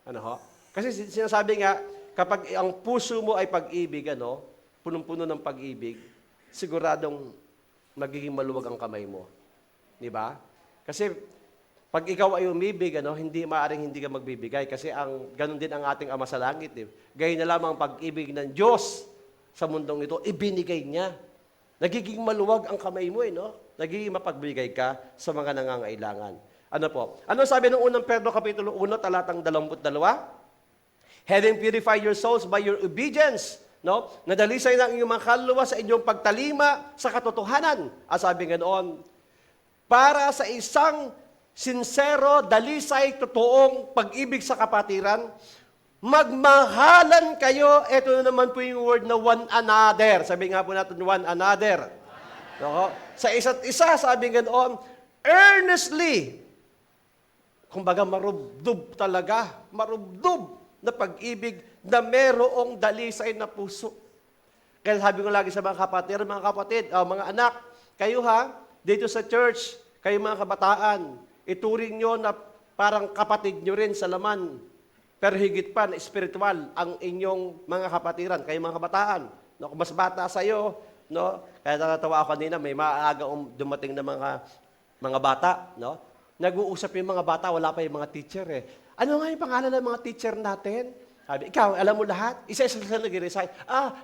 Ano ho? Kasi sinasabi nga, kapag ang puso mo ay pag-ibig, ano, punong-puno ng pag-ibig, siguradong magiging maluwag ang kamay mo. Di ba? Kasi pag ikaw ay umibig, ano, hindi maaaring hindi ka magbibigay. Kasi ganun din ang ating Ama sa Langit. Gayun na lamang ang pag-ibig ng Diyos sa mundong ito, ibinigay niya. Nagiging maluwag ang kamay mo, no? Nagiging mapagbigay ka sa mga nangangailangan. Ano po? Ano sabi ng unang Pedro Kapitulo 1, talatang 22? Having purified your souls by your obedience, no? Nadalisay ng inyong mga kaluluwa sa inyong pagtalima sa katotohanan. At sabi nga noon, para sa isang sincero, dalisay, totoong pag-ibig sa kapatiran, magmahalan kayo. Ito naman po yung word na one another. Sabi nga po natin, one another. No? Sa isa't isa, sabi nga noon, earnestly, kumbaga marubdob talaga, marubdob na pag-ibig na merong dalisay na puso. Kaya sabi ko lagi sa mga kapatid, mga anak, kayo dito sa church, kayo mga kabataan, ituring nyo na parang kapatid nyo rin sa laman. Pero higit pa na espiritual ang inyong mga kapatiran, kayo mga kabataan. No, kung mas bata sa'yo, no? Kaya natatawa ako kanina, may maaga dumating na mga bata, no? Nag-uusap yung mga bata, wala pa yung mga teacher Ano nga yung pangalan ng mga teacher natin? Sabi, ikaw, alam mo lahat? Isa-isa sila nag-recite.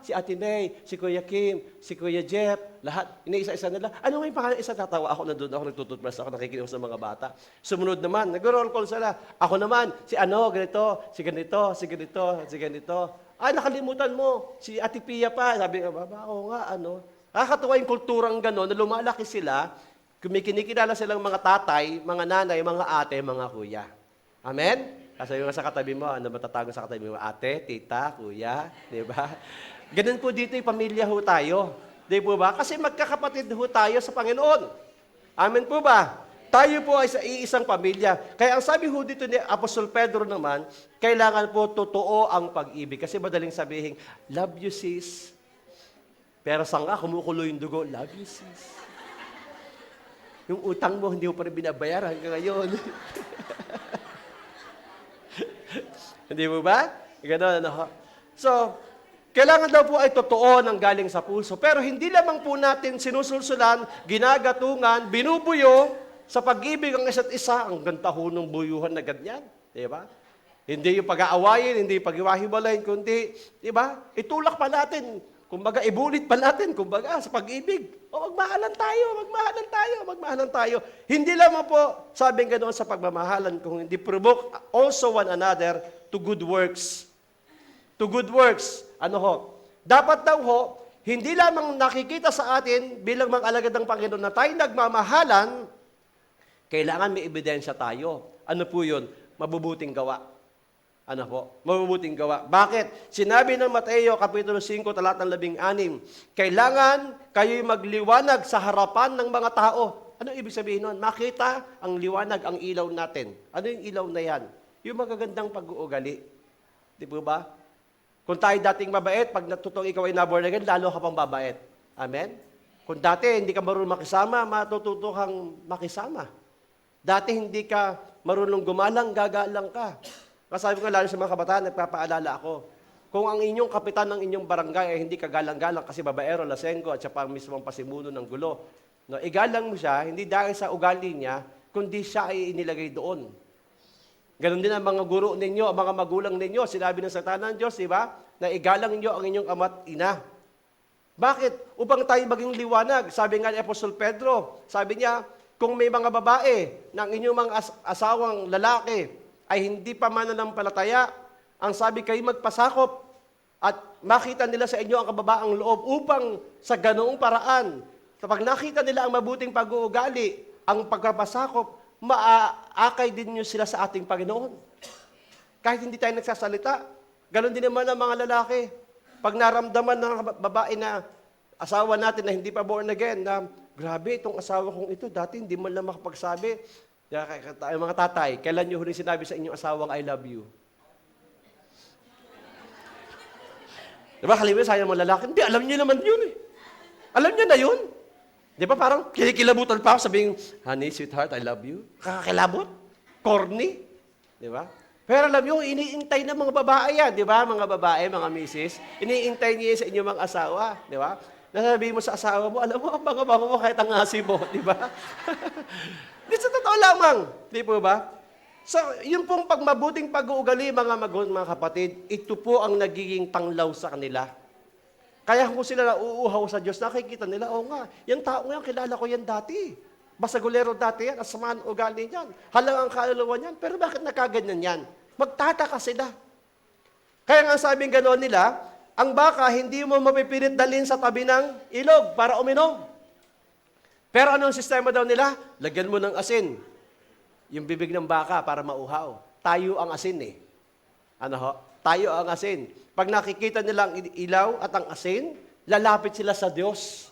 Si Ate May, si Kuya Kim, si Kuya Jeff, lahat. Iniisa-isa nila. Ano nga yung pangalan? Isa tatawa ako, nandun ako, nagtututbrush ako, nakikinig sa mga bata. Sumunod naman, nag-roll call sila. Ako naman, si ganito, si ganito, si ganito, si ganito. Nakalimutan mo, si Ate Pia pa. Sabi nga, oo nga, Nakakatuwa yung kulturang gano'n, na lumalaki sila, kumikinikilala silang mga tatay, mga nanay, mga ate, mga kuya. Amen? Kasi yung sa katabi mo, matatago sa katabi mo? Ate, tita, kuya, di ba? Ganun po dito yung pamilya ho tayo. Di po ba? Kasi magkakapatid ho tayo sa Panginoon. Amen po ba? Tayo po ay sa iisang pamilya. Kaya ang sabi ho dito ni Apostol Pedro naman, kailangan po totoo ang pag-ibig. Kasi madaling sabihin, love you sis. Pero sanga, kumukulo yung dugo, love you sis. Yung utang mo, hindi mo pa rin binabayaran hanggang ngayon. Hindi mo ba? Ganon, So, kailangan daw po ay totoo ng galing sa puso. Pero hindi lamang po natin sinusulsulan, ginagatungan, binubuyo sa pag-ibig ang isa't isa. Ang ganda ho ng buyuhan na ganyan. Di ba? Hindi yung pag-aawayin, hindi yung pag-iwahiwalayin, kundi, di ba? Itulak pa natin. Kumbaga, ibulit pa natin, kumbaga, sa pag-ibig. Magmahalan tayo, magmahalan tayo, magmahalan tayo. Hindi lamang po, sabi nga doon sa pagmamahalan, kung hindi provoke also one another to good works. To good works. Dapat daw hindi lamang nakikita sa atin bilang mga alagad ng Panginoon na tayo nagmamahalan, kailangan may ebidensya tayo. Ano po yun? Mabubuting gawa. Mabubuting gawa. Bakit? Sinabi ng Mateo, Kapitulo 5, talatang 16, kailangan kayo'y magliwanag sa harapan ng mga tao. Ano ibig sabihin nun? Makita ang liwanag, ang ilaw natin. Ano yung ilaw na yan? Yung magagandang pag-uugali. Di po ba? Kung tayo dating mabait, pag natutong ikaw ay naborn again, lalo ka pang babait. Amen? Kung dati hindi ka marunong makisama, matututo kang makisama. Dati hindi ka marunong gumalang, gagalang ka. Kasabi ko lalo sa mga kabataan, nagpapaalala ako, kung ang inyong kapitan ng inyong barangay ay hindi ka galang-galang kasi babaero, lasenggo, at siya pa mismo ang pasimuno ng gulo, igalang mo siya, hindi dahil sa ugali niya, kundi siya ay inilagay doon. Ganon din ang mga guro ninyo, ang mga magulang ninyo, sinabi ng salita ng Diyos, di ba? Na igalang ninyo ang inyong ama't ina. Bakit? Upang tayo maging liwanag. Sabi nga ni Apostol Pedro, sabi niya, kung may mga babae ng inyong mga asawang lalaki, ay hindi pa mananampalataya, ang sabi kayo magpasakop at makita nila sa inyo ang kababaang loob upang sa ganoong paraan, kapag nakita nila ang mabuting pag-uugali, ang pagpapasakop, maaakay din nyo sila sa ating Panginoon. Kahit hindi tayo nagsasalita, ganon din naman ang mga lalaki. Pag naramdaman ng babae na asawa natin na hindi pa born again, na grabe itong asawa kong ito, dati hindi man lang makapagsabi. Mga tatay, kailan nyo huling sinabi sa inyong asawang I love you? Diba, halimbawa sayang mga lalaki, hindi, alam nyo naman yun Alam nyo na yun. Di ba, parang kinikilabutan pa ako sabihin, honey, sweetheart, I love you. Kakakilabot? Corny? Di ba? Pero alam nyo, iniintay ng mga babae yan, di ba? Mga babae, mga misis, iniintay niya sa inyong mga asawa, di ba? Nasabihin mo sa asawa mo, alam mo, ang bango-bango mo kahit ang asi mo, di ba? Di sa totoo lamang, di po ba? So, yung pong pagmabuting pag-uugali, mga kapatid, ito po ang nagiging panglaw sa kanila. Kaya kung sila nauuhaw sa Diyos, nakikita nila, nga, yung tao yan, kilala ko yan dati. Basagulero dati yan, asamaan ugali niyan. Halang ang kaluluwa niyan, pero bakit nakaganyan yan? Magtataka sila. Kaya nga sabing gano'n nila, ang baka hindi mo mapipilit dalhin sa tabi ng ilog para uminom. Pero anong sistema daw nila? Lagyan mo ng asin. Yung bibig ng baka para mauhaw. Tayo ang asin eh. Ano ho? Tayo ang asin. Pag nakikita nila ang ilaw at ang asin, lalapit sila sa Diyos.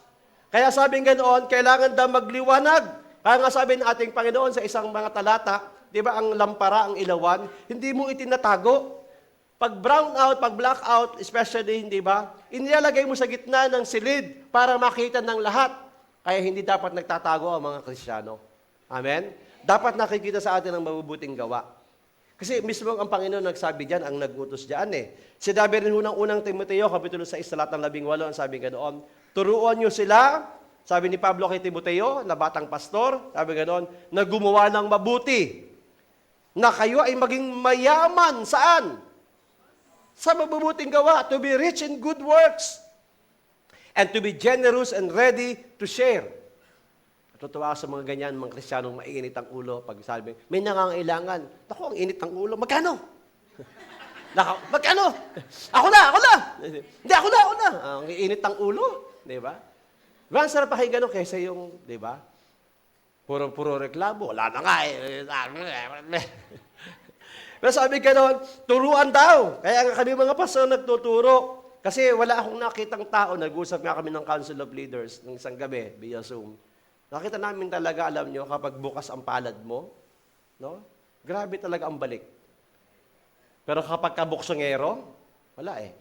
Kaya sabing ganoon, kailangan daw magliwanag. Kaya nga sabi ng ating Panginoon sa isang mga talata, di ba ang lampara, ang ilawan, hindi mo itinatago. Pag brown out, pag black out, especially, hindi ba, inilalagay mo sa gitna ng silid para makita ng lahat. Kaya hindi dapat nagtatago ang mga Kristiyano. Amen? Dapat nakikita sa atin ang mabubuting gawa. Kasi mismo ang Panginoon nagsabi diyan, ang nagutos diyan eh. Sinabi rin ng unang Timoteo, kapitulo 6, talatang 18, ang sabi ganoon, turuan niyo sila, sabi ni Pablo kay Timoteo, na batang pastor, sabi ganoon, na gumawa ng mabuti, na kayo ay maging mayaman, saan? Sa mabubuting gawa, to be rich in good works, and to be generous and ready to share. Natutuwa sa mga ganyan, mga Kristiyanong mainit ang ulo, pag sabi, may nangangailangan. Naku, ang init ang ulo, magkano? Magkano? Ako na! Hindi, ako na! Ang init ang ulo, di ba? Diba, ang sarap pakinggan kaysa yung, di ba? Puro reklamo, wala na nga eh. Pero sabi ka doon, turuan daw. Kaya nga kami mga pastor nagtuturo. Kasi wala akong nakitang tao, nag-usap nga kami ng Council of Leaders ng isang gabi via Zoom. Nakita namin talaga, alam nyo, kapag bukas ang palad mo, no? Grabe talaga ang balik. Pero kapag kabuksongero, wala eh.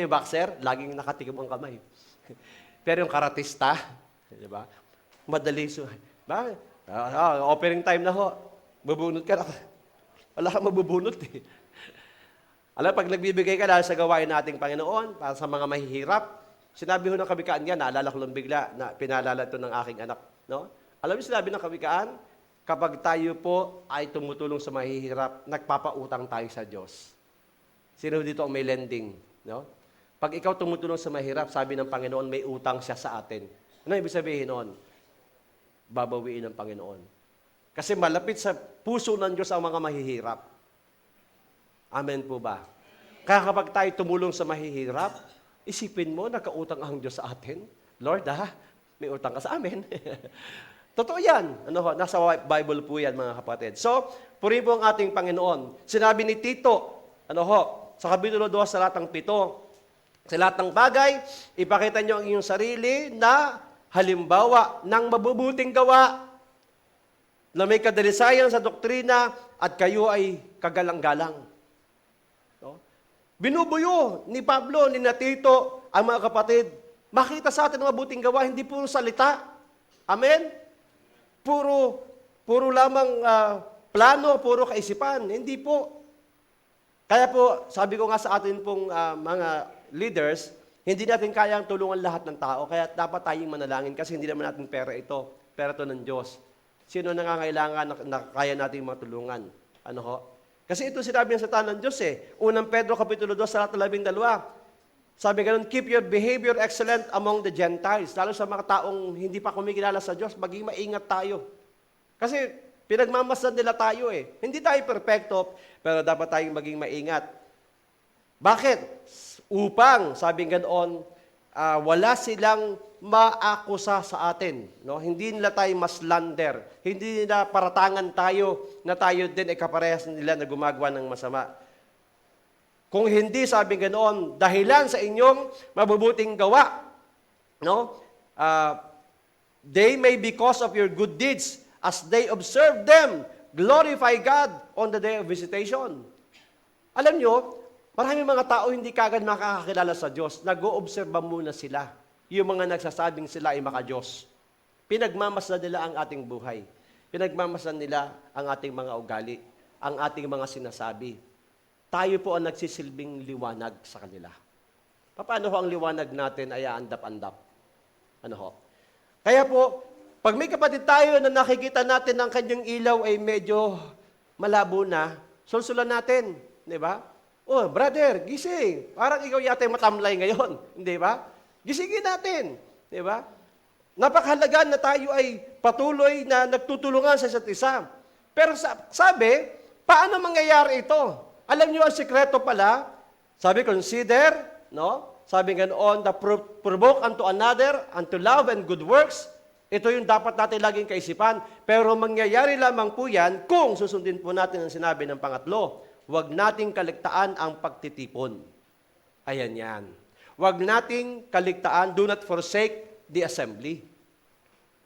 Boxer, laging nakatikim ang kamay. Pero yung karatista, di ba? Madali ba? Offering time na ho. Bubunot ka na. Wala kang mabubunot eh. Alam, pag nagbibigay ka dahil sa gawain nating Panginoon, para sa mga mahihirap, sinabi ho ng kawikaan niya, naalala ko lang bigla, na pinaalala ito ng aking anak. No? Alam niyo sinabi ng kawikaan, kapag tayo po ay tumutulong sa mahihirap, nagpapautang tayo sa Diyos. Sino dito ang may lending? No? Pag ikaw tumutulong sa mahirap, sabi ng Panginoon, may utang siya sa atin. Ano ibig sabihin noon? Babawiin ng Panginoon. Kasi malapit sa puso ng Diyos ang mga mahihirap. Amen po ba? Kaya kapag tayo tumulong sa mahihirap, isipin mo, nakautang ang Diyos sa atin. Lord, may utang ka sa amin. Totoo yan. Nasa Bible po yan, mga kapatid. So, purihin po ang ating Panginoon. Sinabi ni Tito, sa kapitulo 2, sa latang 7, sa lahat ng bagay, ipakita nyo ang inyong sarili na halimbawa ng mabubuting gawa, na may kadalisayan sa doktrina at kayo ay kagalang-galang. No? Binubuyo ni Pablo, ni Tito, ang mga kapatid. Makita sa atin ang mabuting gawa, hindi puro salita. Amen? Puro lamang plano, puro kaisipan. Hindi po. Kaya po, sabi ko nga sa atin pong mga leaders, hindi natin kayang tulungan lahat ng tao, kaya dapat tayong manalangin kasi hindi naman natin pera ito. Pera ito ng Diyos. Sino nangangailangan na kaya nating matulungan? Kasi ito sinabi ng salita ng Diyos eh. Unang Pedro, kapitulo 2, sa 12. Sabi ganun, keep your behavior excellent among the Gentiles. Lalo sa mga taong hindi pa kumikilala sa Diyos, maging maingat tayo. Kasi pinagmamasdan nila tayo eh. Hindi tayo perfecto, pero dapat tayong maging maingat. Bakit? Upang, sabi ganoon, wala silang maakusa sa atin. No? Hindi nila tayo maslander. Hindi nila paratangan tayo na tayo din ay kaparehas nila na gumagawa ng masama. Kung hindi, sabi ganoon, dahilan sa inyong mabubuting gawa, no? They may because of your good deeds, as they observe them, glorify God on the day of visitation. Alam nyo, maraming mga tao hindi kagad makakakilala sa Diyos. Nag-o-obserba muna sila. Yung mga nagsasabing sila ay maka-Diyos. Pinagmamasdan nila ang ating buhay. Pinagmamasdan nila ang ating mga ugali, ang ating mga sinasabi. Tayo po ang nagsisilbing liwanag sa kanila. Paano ho ang liwanag natin ay aandap-andap? Kaya po, pag may kapatid tayo na nakikita natin ang kanyang ilaw ay medyo malabo na, sulsulan natin. Di ba? Oh, brother, gising. Parang ikaw yata yung matamlay ngayon. Di ba? Gisingin natin. Di ba? Napakahalaga na tayo ay patuloy na nagtutulungan sa isa't isa. Pero sabi, paano mangyayari ito? Alam niyo ang sikreto pala, Sabi, consider, no? Sabi ganoon, the provoke unto another, unto love and good works. Ito yung dapat natin laging kaisipan. Pero mangyayari lamang po yan kung susundin po natin ang sinabi ng pangatlo. Huwag nating kaligtaan ang pagtitipon. Ayan yan. Huwag nating kaligtaan, do not forsake the assembly.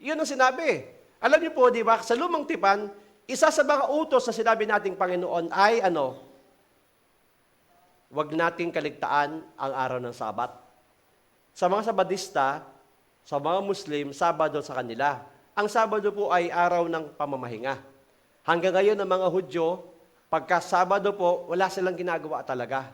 Yun ang sinabi. Alam niyo po, di ba, sa lumang tipan, isa sa mga utos na sinabi nating Panginoon ay huwag nating kaligtaan ang araw ng Sabat. Sa mga Sabadista, sa mga Muslim, Sabado sa kanila. Ang Sabado po ay araw ng pamamahinga. Hanggang ngayon, ang mga Hudyo, pagka Sabado po, wala silang ginagawa talaga.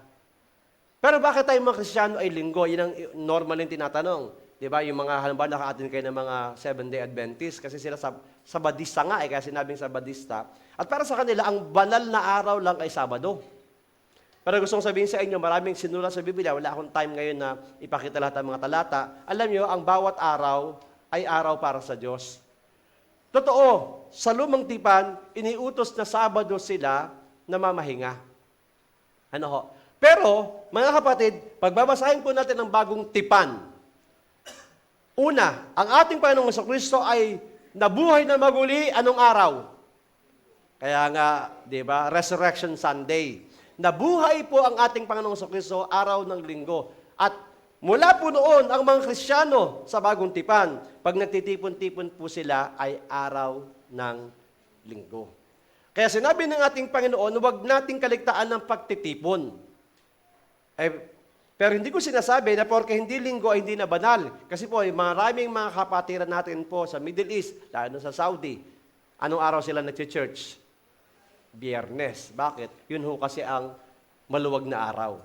Pero bakit tayo mga Kristiyano ay linggo? Yun ang normal yung tinatanong. Di ba? Yung mga, halimbawa, naka-attend kayo ng mga Seventh-day Adventist, kasi sila Sabadista nga, kaya sinabing Sabadista. At para sa kanila, ang banal na araw lang ay Sabado. Pero gusto kong sabihin sa inyo, maraming sinulat sa Biblia, wala akong time ngayon na ipakita lahat ng mga talata. Alam nyo, ang bawat araw ay araw para sa Diyos. Totoo, sa lumang tipan, iniutos na Sabado sila na mamahinga. Pero, mga kapatid, pagbabasahin po natin ang bagong tipan. Una, ang ating Panginoong Jesucristo ay nabuhay na maguli anong araw? Kaya nga, di ba, Resurrection Sunday. Nabuhay po ang ating Panginoong Jesucristo araw ng linggo. At mula po noon, ang mga Kristiyano sa bagong tipan, pag nagtitipon-tipon po sila, ay araw ng linggo. Kaya sinabi ng ating Panginoon, huwag nating kaligtaan ng pagtitipon. Pero hindi ko sinasabi na porke hindi linggo ay hindi na banal. Kasi po, maraming mga kapatiran natin po sa Middle East, lalo sa Saudi, anong araw sila nag-church? Biyernes. Bakit? Yun ho kasi ang maluwag na araw.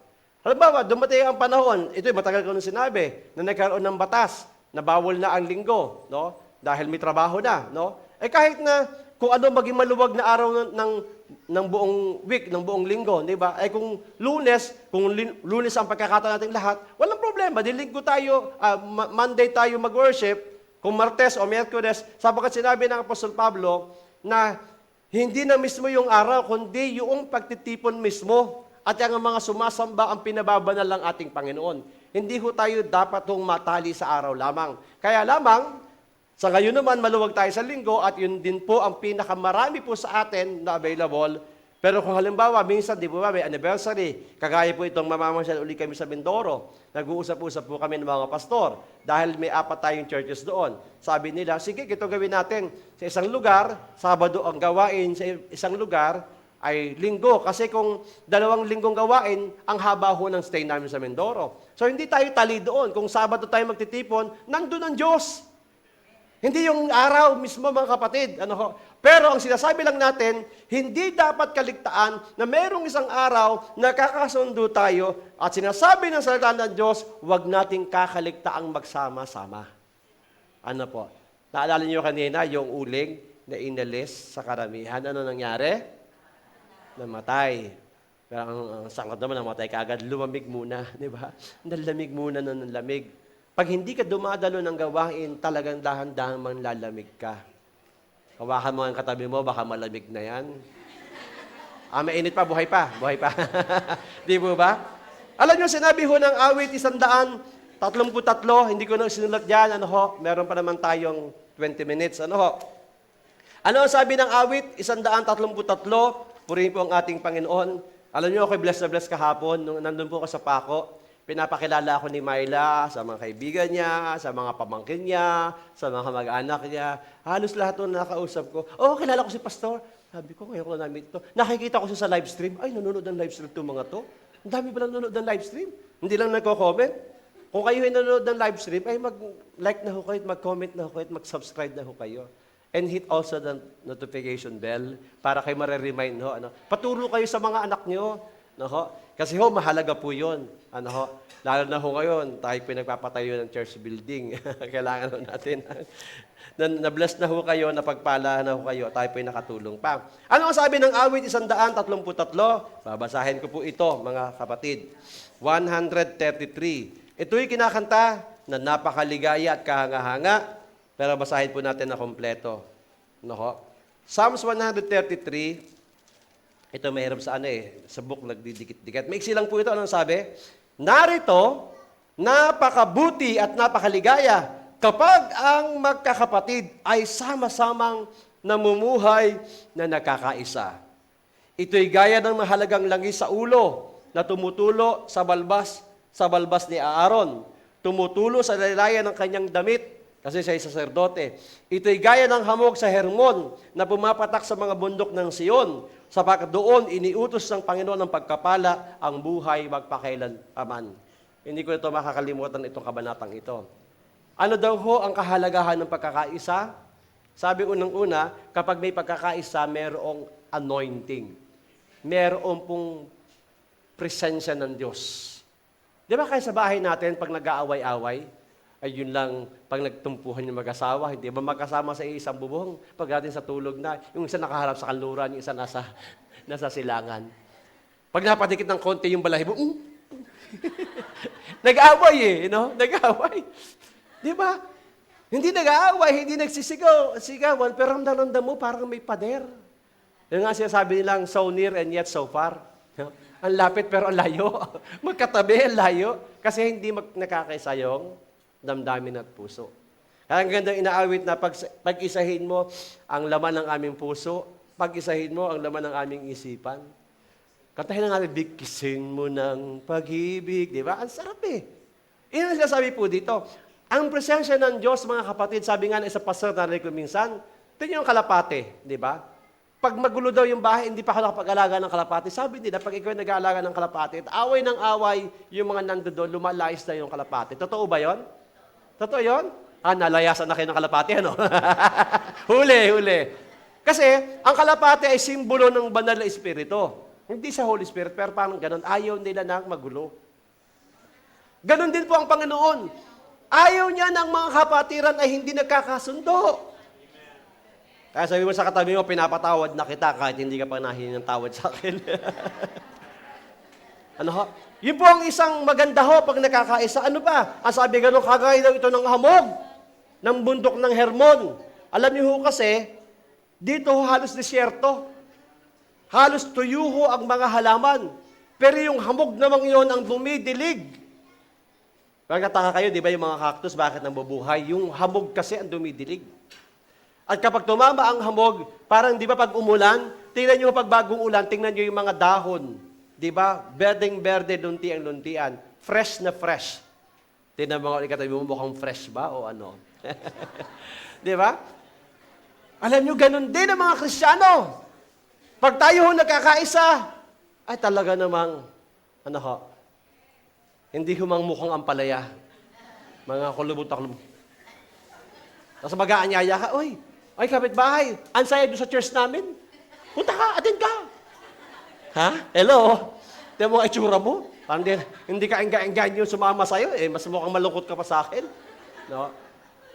Halimbawa, dumating ang panahon, ito matagal ko nung sinabi, na nagkaroon ng batas, na bawal na ang linggo, no? Dahil may trabaho na, no? Kahit na kung ano maging maluwag na araw ng buong week, ng buong linggo, di ba? Kung Lunes ang pagkakataon natin lahat, walang problema. Di linggo tayo, Monday tayo mag-worship, kung Martes o Miyerkules, sapagkat sinabi ng Apostol Pablo na hindi na mismo yung araw, kundi yung pagtitipon mismo at yung mga sumasamba ang pinababanal ng ating Panginoon. Hindi ho tayo dapat hong matali sa araw lamang. Kaya lamang, sa ngayon naman, maluwag tayo sa linggo at yun din po ang pinakamarami po sa atin na available. Pero kung halimbawa, minsan, di ba, may anniversary, kagaya po itong mamamasyal uli kami sa Mindoro, nag-uusap-usap po kami ng mga pastor dahil may 4 tayong churches doon. Sabi nila, sige, ito gawin natin. Sa isang lugar, Sabado ang gawain, sa isang lugar ay linggo. Kasi kung 2 linggong gawain, ang haba ho ng stay namin sa Mindoro. So hindi tayo tali doon. Kung Sabado tayo magtitipon, nandun ang Diyos. Hindi yung araw mismo, mga kapatid. Pero ang sinasabi lang natin, hindi dapat kaligtaan na mayroong isang araw na kakasundo tayo at sinasabi ng salita ng Diyos, huwag nating kakaligtaang magsama-sama. Naalala niyo kanina yung uling na inalis sa karamihan. Ano nangyari? Namatay. Pero ang sangat naman, namatay kaagad, lumamig muna. Di ba? Nalamig muna ng lamig. Pag hindi ka dumadalo ng gawain, talagang dahan-dahan manlalamig ka. Hawakan mo ang katabi mo, baka malamig na yan. Mainit pa, buhay pa. Buhay pa. Di ba ba? Alam nyo, sinabi ho ng awit 133, hindi ko na sinulat dyan, meron pa naman tayong 20 minutes, Ano ang sabi ng awit 133? Purihin po ang ating Panginoon. Alam nyo, ako'y blessed na blessed kahapon, nung nandun po ako sa Paco. Pinapakilala ako ni Myla sa mga kaibigan niya, sa mga pamangkin niya, sa mga mag-anak niya. Halos lahat ng nakausap ko. Kilala ko si Pastor. Sabi ko, ngayon ko na namin ito. Nakikita ko siya sa live stream. Ay, nanonood ng live stream itong mga to. Ang dami pala nanonood ng live stream. Hindi lang nagko-comment. Kung kayo ay nanonood ng live stream, ay mag-like na ho kayo, mag-comment na ho kayo, mag-subscribe na ho kayo. And hit also the notification bell para kayo mareremind. Paturo kayo sa mga anak nyo. Kasi mahalaga po yun. Lalo na ngayon, tayo pinagpapatayo ng church building. Kailangan natin. Na-bless na kayo, napagpala na kayo, tayo po nakatulong pa. Ano ang sabi ng awit 133? Babasahin ko po ito, mga kapatid. 133. Ito'y kinakanta na napakaligaya at kahanga-hanga, pero basahin po natin na kompleto. Psalms 133, Ito mahirap sa sa book nagdidikit-dikit. Maiksi lang po ito. Anong sabi? Narito, napakabuti at napakaligaya kapag ang magkakapatid ay sama-samang namumuhay na nakakaisa. Ito'y gaya ng mahalagang langis sa ulo na tumutulo sa balbas ni Aaron. Tumutulo sa laylayan ng kanyang damit kasi siya ay saserdote. Ito'y gaya ng hamog sa Hermon na pumapatak sa mga bundok ng Sion. Sapagkat doon iniutos ng Panginoon ng pagkapala ang buhay magpakailanman. Hindi ko ito makakalimutan itong kabanatang ito. Ano daw ho ang kahalagahan ng pagkakaisa? Sabi unang-una, kapag may pagkakaisa, mayroong anointing. Mayroong pong presensya ng Diyos. Di ba kaya sa bahay natin, pag nag-aaway-away, ay yun lang, pag nagtumpuhan yung mag-asawa, hindi ba magkasama sa isang bubong? Pag natin sa tulog na, yung isa nakaharap sa kanluran, yung isa nasa silangan. Pag napadikit ng konti yung balahibo, nag-aaway nag-aaway. Di ba? Hindi nag-aaway, hindi nagsisigawan, pero ramdam mo parang may pader. Yung nga sinasabi nilang, so near and yet so far. Ang lapit pero ang layo. Magkatabi, ang layo. Kasi hindi nakakaisa yung damdamin at puso. Kaya ang gandang inaawit na pag-isahin mo ang laman ng aming puso, pag-isahin mo ang laman ng aming isipan. Kantahin na nga, bigkisin mo ng pag-ibig, di ba? Ang sarap eh. Iyon ang sinasabi po dito. Ang presensya ng Diyos, mga kapatid, sabi nga na isa pastor na narinig ko minsan, tingnan yung kalapate, di ba? Pag magulo daw yung bahay, hindi pa ako nakapag-alaga ng kalapate. Sabi nila, pag ikaw nag-aalaga ng kalapate, at away ng away, yung mga nandoon, lumalayas na yung kalapate. Totoo ba yon? Totoo yun? Nalayasan na kayo ng kalapati, ano? Huli. Kasi, ang kalapati ay simbolo ng banal na espiritu. Hindi sa Holy Spirit, pero parang ganun. Ayaw nila na magulo. Ganun din po ang Panginoon. Ayaw niya ng mga kapatiran ay hindi nagkakasundo. Kaya sabi mo sa katabi mo, pinapatawad na kita kahit hindi ka pa nahingi ng tawad sa akin. Ano ho? Yun po ang isang maganda ho pag nakakaisa. Ano ba? Ang sabi gano'n, kagaya daw ito ng hamog ng bundok ng Hermon. Alam niyo ho kasi, dito ho halos disyerto. Halos tuyo ho ang mga halaman. Pero yung hamog namang iyon ang dumidilig. Pagkataka kayo, di ba yung mga cactus, bakit nabubuhay? Yung hamog kasi ang dumidilig. At kapag tumama ang hamog, parang di ba pag umulan, tingnan niyo pag bagong ulan, tingnan niyo yung mga dahon. Di ba? Berdeng-berde, lunti ang luntian. Fresh na fresh. Tingnan mo, ikatabi mo, mukhang fresh ba o ano? Di ba? Alam nyo, ganun din ang mga Kristiyano. Pag tayo ho nagkakaisa, ay talaga namang, hindi humang mukhang ampalaya. Mga kulubot-kulubot. Tapos mag-aanyaya ka, ay kapitbahay, ansaya doon sa church namin. Punta ka, attend ka. Ha? Hello? Tignan mo ang itsura mo. Parang hindi ka enggan yung sumama sa'yo. Mas mukhang malungkot ka pa sa akin. No?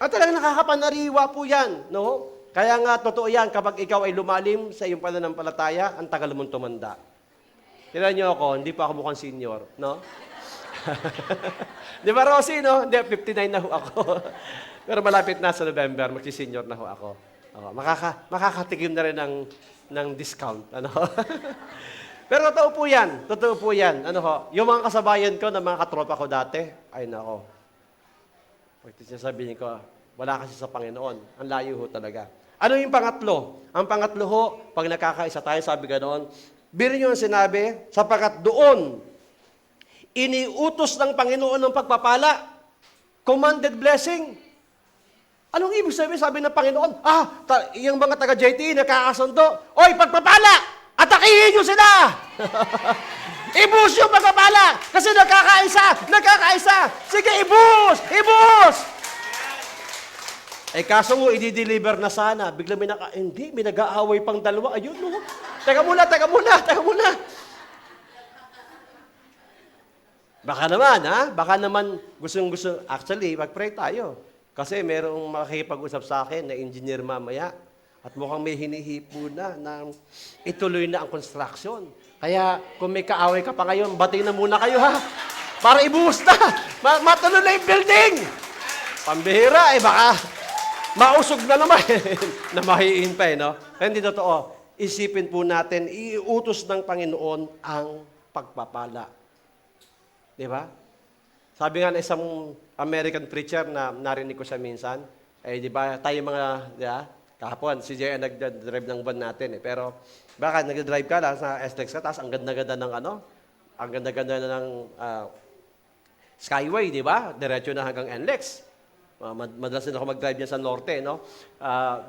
At talagang nakakapanariwa po yan. No? Kaya nga, totoo yan, kapag ikaw ay lumalim sa iyong pananampalataya, ang tagal mong tumanda. Tignan niyo ako, hindi pa ako mukhang senior. No? Di ba, Rosie, no? Hindi, 59 na ho ako. Pero malapit na sa November, magsi-senior na ho ako. Makakatikim na rin ng discount. Ano? Pero totoo po yan. Yung mga kasabayan ko, na mga katropa ko dati, ay nako. Pag sabihin ko, wala kasi sa Panginoon. Ang layo ho talaga. Ano yung pangatlo? Ang pangatlo ho, pag nakakaisa tayo, sabi ganoon, biro nyo ang sinabi, sapagkat doon, iniutos ng Panginoon ng pagpapala, commanded blessing. Anong ibig sabihin? Sabi ng Panginoon, yung mga taga-JT, nakakasundo, oy, pagpapala! Atakihin nyo sila! Ibus yung pagpapala! Kasi nakakaisa! Sige, ibus! Kaso mo, i-deliver na sana. Bigla may nag-aaway pang dalawa. Ayun, no? Teka muna! Baka naman, gusto. Actually, mag-pray tayo. Kasi merong makikipag-usap sa akin na engineer mamaya. At mukhang may hinihipo na ituloy na ang construction. Kaya kung may kaaway ka pa ngayon, bati na muna kayo ha. Para ibuhos na. Matuloy na yung building. Pambihira baka mausog na naman. Namahiin pa no? Kaya hindi totoo. isipin po natin, iutos ng Panginoon ang pagpapala. Di ba? Sabi nga ng isang American preacher na narinig ko siya minsan, di ba, tayo mga, di ba, kahapon, si Jay nag-drive ng van natin Pero, baka nag-drive ka lang sa SLEX ka, tapos ang ganda-ganda ng ang ganda-ganda ng Skyway, di ba? Diretso na hanggang NLEX. Madalas din ako mag-drive niya sa Norte, no?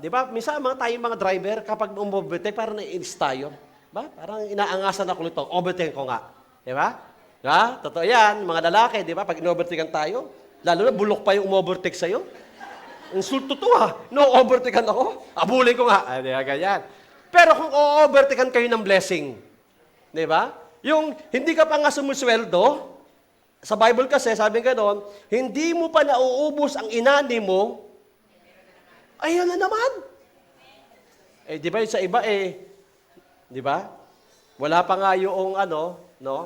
Di ba, minsan tayong mga driver, kapag umubertake, parang naiinis tayo. Ba? Parang inaangasan ako nito, overtake ko nga. Di ba? Ha? Totoo yan, mga lalaki, di ba? Pag in-overtakean tayo, lalo na bulok pa yung umovertake sa'yo. Insulto to no-overtakean ako. Abulin ko nga. Di ba, ganyan. Pero kung o-overtakean kayo ng blessing, di ba? Yung hindi ka pa nga sumusweldo, sa Bible kasi, sabi nga doon, hindi mo pa nauubos ang inani mo, ayan na naman. Di ba, sa iba di ba? Wala pa nga yung no?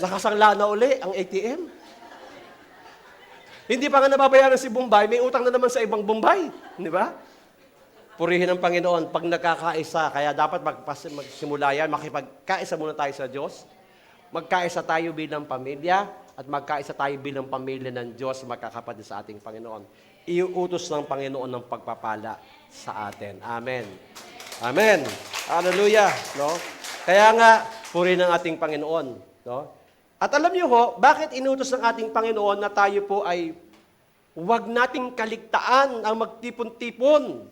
Nakasangla na uli ang ATM. Hindi pa nga nababayaran si Bombay, may utang na naman sa ibang Bombay. Di ba? Purihin ang Panginoon pag nagkakaisa. Kaya dapat magsimula yan, makipagkaisa muna tayo sa Diyos. Magkaisa tayo bilang pamilya at magkaisa tayo bilang pamilya ng Diyos, magkakapatid sa ating Panginoon. Iuutos ng Panginoon ng pagpapala sa atin. Amen. Amen. Hallelujah. No? Kaya nga, purihin ang ating Panginoon. No? At alam niyo ho, bakit inutos ng ating Panginoon na tayo po ay huwag nating kaligtaan ang magtipon-tipon.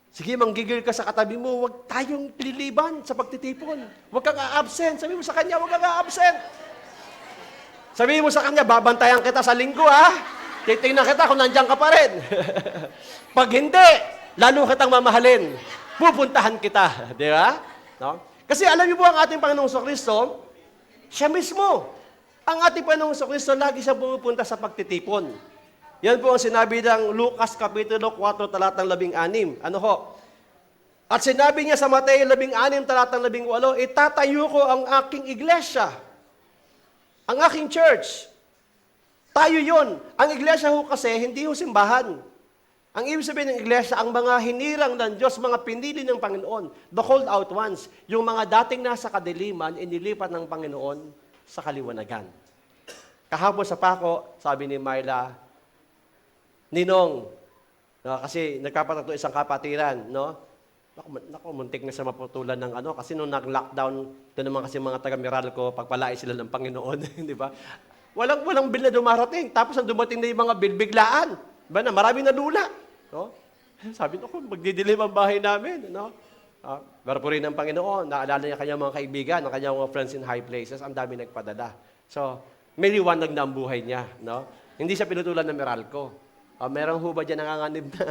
Sige, manggigil ka sa katabi mo, huwag tayong pililiban sa pagtitipon. Huwag kang a-absent. Sabi mo sa kanya, huwag kang a-absent. Sabi mo sa kanya, babantayan kita sa linggo, Titingnan kita kung nandiyan ka pa rin. Pag hindi, lalo kitang mamahalin. Pupuntahan kita. Di ba? No? Kasi alam niyo po ang ating Panginoong Kristo, siya mismo. Ang ating Panginoong Kristo, lagi siya pumupunta sa pagtitipon. Yan po ang sinabi ng Lucas Kapitulo 4, talatang 16. Ano ho? At sinabi niya sa Mateo 16, talatang 18, itatayo ko ang aking iglesia. Ang aking church. Tayo yon. Ang iglesia ho kasi, hindi ho simbahan. Ang ibig sabihin ng iglesia, ang mga hinirang ng Diyos, mga pinili ng Panginoon, the called out ones, yung mga dating nasa kadiliman, inilipat ng Panginoon sa kaliwanagan. Kahapon sa pako, sabi ni Myla, Ninong, no, kasi nagpapatatlo isang kapatiran, no? Naku, muntik na sa maputulan ng kasi nung nag-lockdown, ito naman kasi mga taga-Meralco, pagpalait sila ng Panginoon, di ba? Walang bill na dumarating, tapos ang dumating na yung mga bill, biglaan. Diba na, maraming nadula. No? Sabi ko, magdidilim ang bahay namin, no? Pero po rin ng Panginoon, naalala niya kanyang mga kaibigan, ang kanyang mga friends in high places, ang dami nagpadala. So, may liwanag na ang buhay niya, no? Hindi siya pinutulan ng Meralco. Merong ho ba dyan nanganganib na?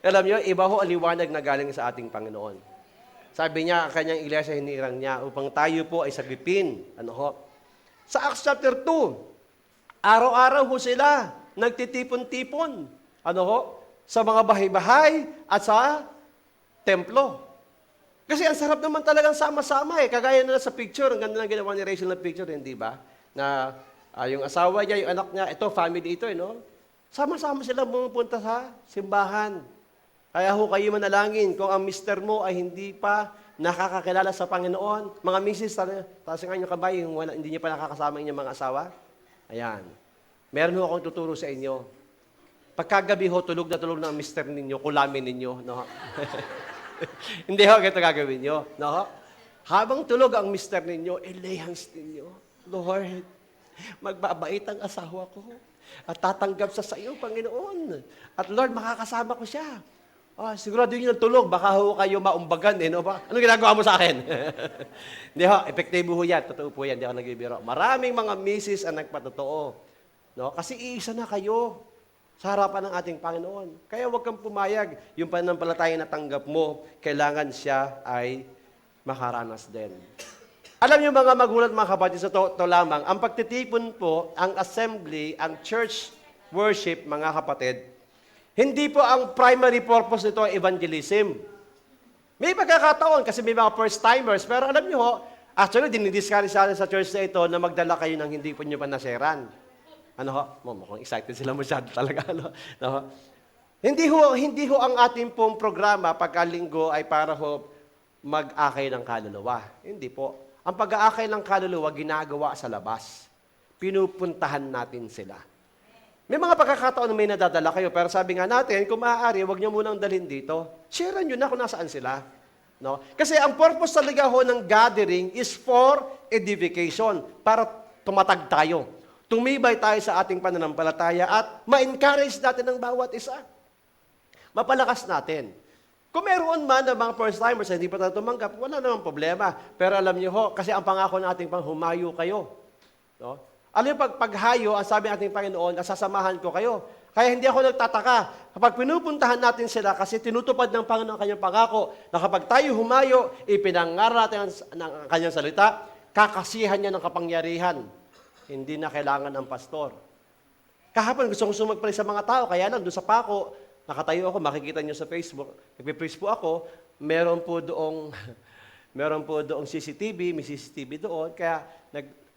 Alam niyo, iba ho ang liwanag na galing sa ating Panginoon. Sabi niya, ang kanyang iglesia hinirang niya upang tayo po ay sagipin. Ano ho? Sa Acts chapter 2, araw-araw ho sila nagtitipon-tipon. Ano ho? Sa mga bahay-bahay at sa templo. Kasi ang sarap naman talagang sama-sama Kagaya na sa picture, ang ganda ng ginawa ni Rachel na picture, hindi ba? Na yung asawa niya, yung anak niya, ito, family ito, no? Sama-sama sila pumupunta sa simbahan. Kaya ho kayo manalangin, kung ang mister mo ay hindi pa nakakakilala sa Panginoon, mga misis, taas nga inyong kamay, hindi niyo pa nakakasama inyong mga asawa. Ayan. Meron ho akong tuturo sa inyo. Pagkagabi ho, tulog na tulog ng mister ninyo, kulamin ninyo, no? Hindi ho, ganito gagawin nyo, no? Habang tulog ang mister ninyo, lay hands ninyo, Lord, magbabait ang asawa ko at tatanggap sa iyo, Panginoon. At Lord, makakasama ko siya. Sigurado yun yung tulog, baka ho kayo maumbagan. No? Ano ginagawa mo sa akin? Hindi ho, epektibo ho yan. Totoo po yan, hindi ako nagbibiro. Maraming mga misis ang nagpatotoo. No? Kasi iisa na kayo sa harapan ng ating Panginoon. Kaya huwag kang pumayag. Yung pananampalataya na tanggap mo, kailangan siya ay makaranas din. Alam niyo mga magulang, mga kapatid, sa to lamang, ang pagtitipon po, ang assembly, ang church worship, mga kapatid, hindi po ang primary purpose nito ay evangelism. May pagkakataon kasi may mga first-timers, pero alam niyo ho, actually, dinidiscourage sa church na ito na magdala kayo ng hindi po niyo pa naseran. Ano ho? Mukhang excited sila masyado talaga. No? Hindi ho ang ating pong programa pagkalinggo ay para ho mag-akay ng kaluluwa. Hindi po. Ang pag-aakay ng kaluluwa ginagawa sa labas. Pinupuntahan natin sila. May mga pagkakataon na may nadadala kayo, pero sabi nga natin, kung maaari, huwag niyo munang dalhin dito. Sharean nyo na kung nasaan sila. No? Kasi ang purpose talaga ho ng gathering is for edification, para tumatag tayo. Tumibay tayo sa ating pananampalataya at ma-encourage natin ang bawat isa. Mapalakas natin. Kung meron man ng mga first-timers na hindi pa tayo tumanggap, wala namang problema. Pero alam niyo ho, kasi ang pangako natin pang humayo kayo. No? Alam niyo, paghayo, ang sabi ng ating Panginoon, nasasamahan ko kayo. Kaya hindi ako nagtataka. Kapag pinupuntahan natin sila, kasi tinutupad ng Panginoon ang kanyang pangako, na kapag tayo humayo, ipinangaral natin ang kanyang salita, kakasihan niya ng kapangyarihan. Hindi na kailangan ng pastor. Kahapon, gusto kong sumagpray sa mga tao, kaya lang, doon sa pako, nakatayo ako, makikita niyo sa Facebook, nagpe-praise po ako, meron po doong CCTV, may CCTV doon, kaya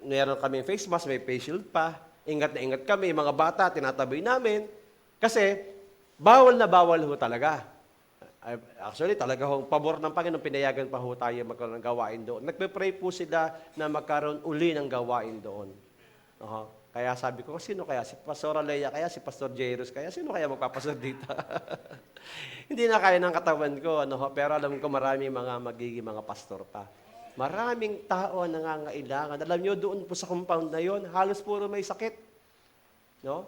meron kami face mask, may face shield pa, ingat na ingat kami, mga bata, tinataboy namin, kasi bawal na bawal ho talaga. Actually, talaga ho, pabor ng Panginoon, pinayagan pa ho tayo magkaroon ng gawain doon. Nagpe-pray po sila na magkaroon uli ng gawain doon. Kaya sabi ko, sino kaya? Si Pastor Alea kaya? Si Pastor Jairus kaya? Sino kaya magpapastor dito? Hindi na kaya ng katawan ko, pero alam ko marami mga magiging mga pastor pa. Maraming tao ang nangangailangan. Alam nyo, doon po sa compound na yon, halos puro may sakit. No?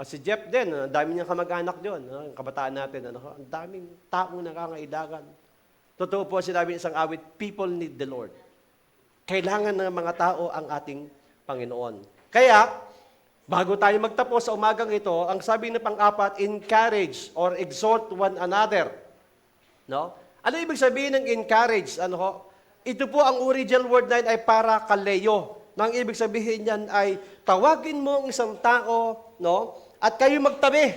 Si Jeff din, ang dami niyang kamag-anak doon. Ang kabataan natin, ang daming taong nangangailangan. Totoo po sinabi isang awit, people need the Lord. Kailangan ng mga tao ang ating Panginoon. Kaya, bago tayo magtapos sa umagang ito, ang sabi na pang-apat, encourage or exhort one another. No? Ano ibig sabihin ng encourage? Ito po ang original word na yun ay para kaleo. Nang ibig sabihin niyan ay tawagin mo ang isang tao, no? At kayo magtabi.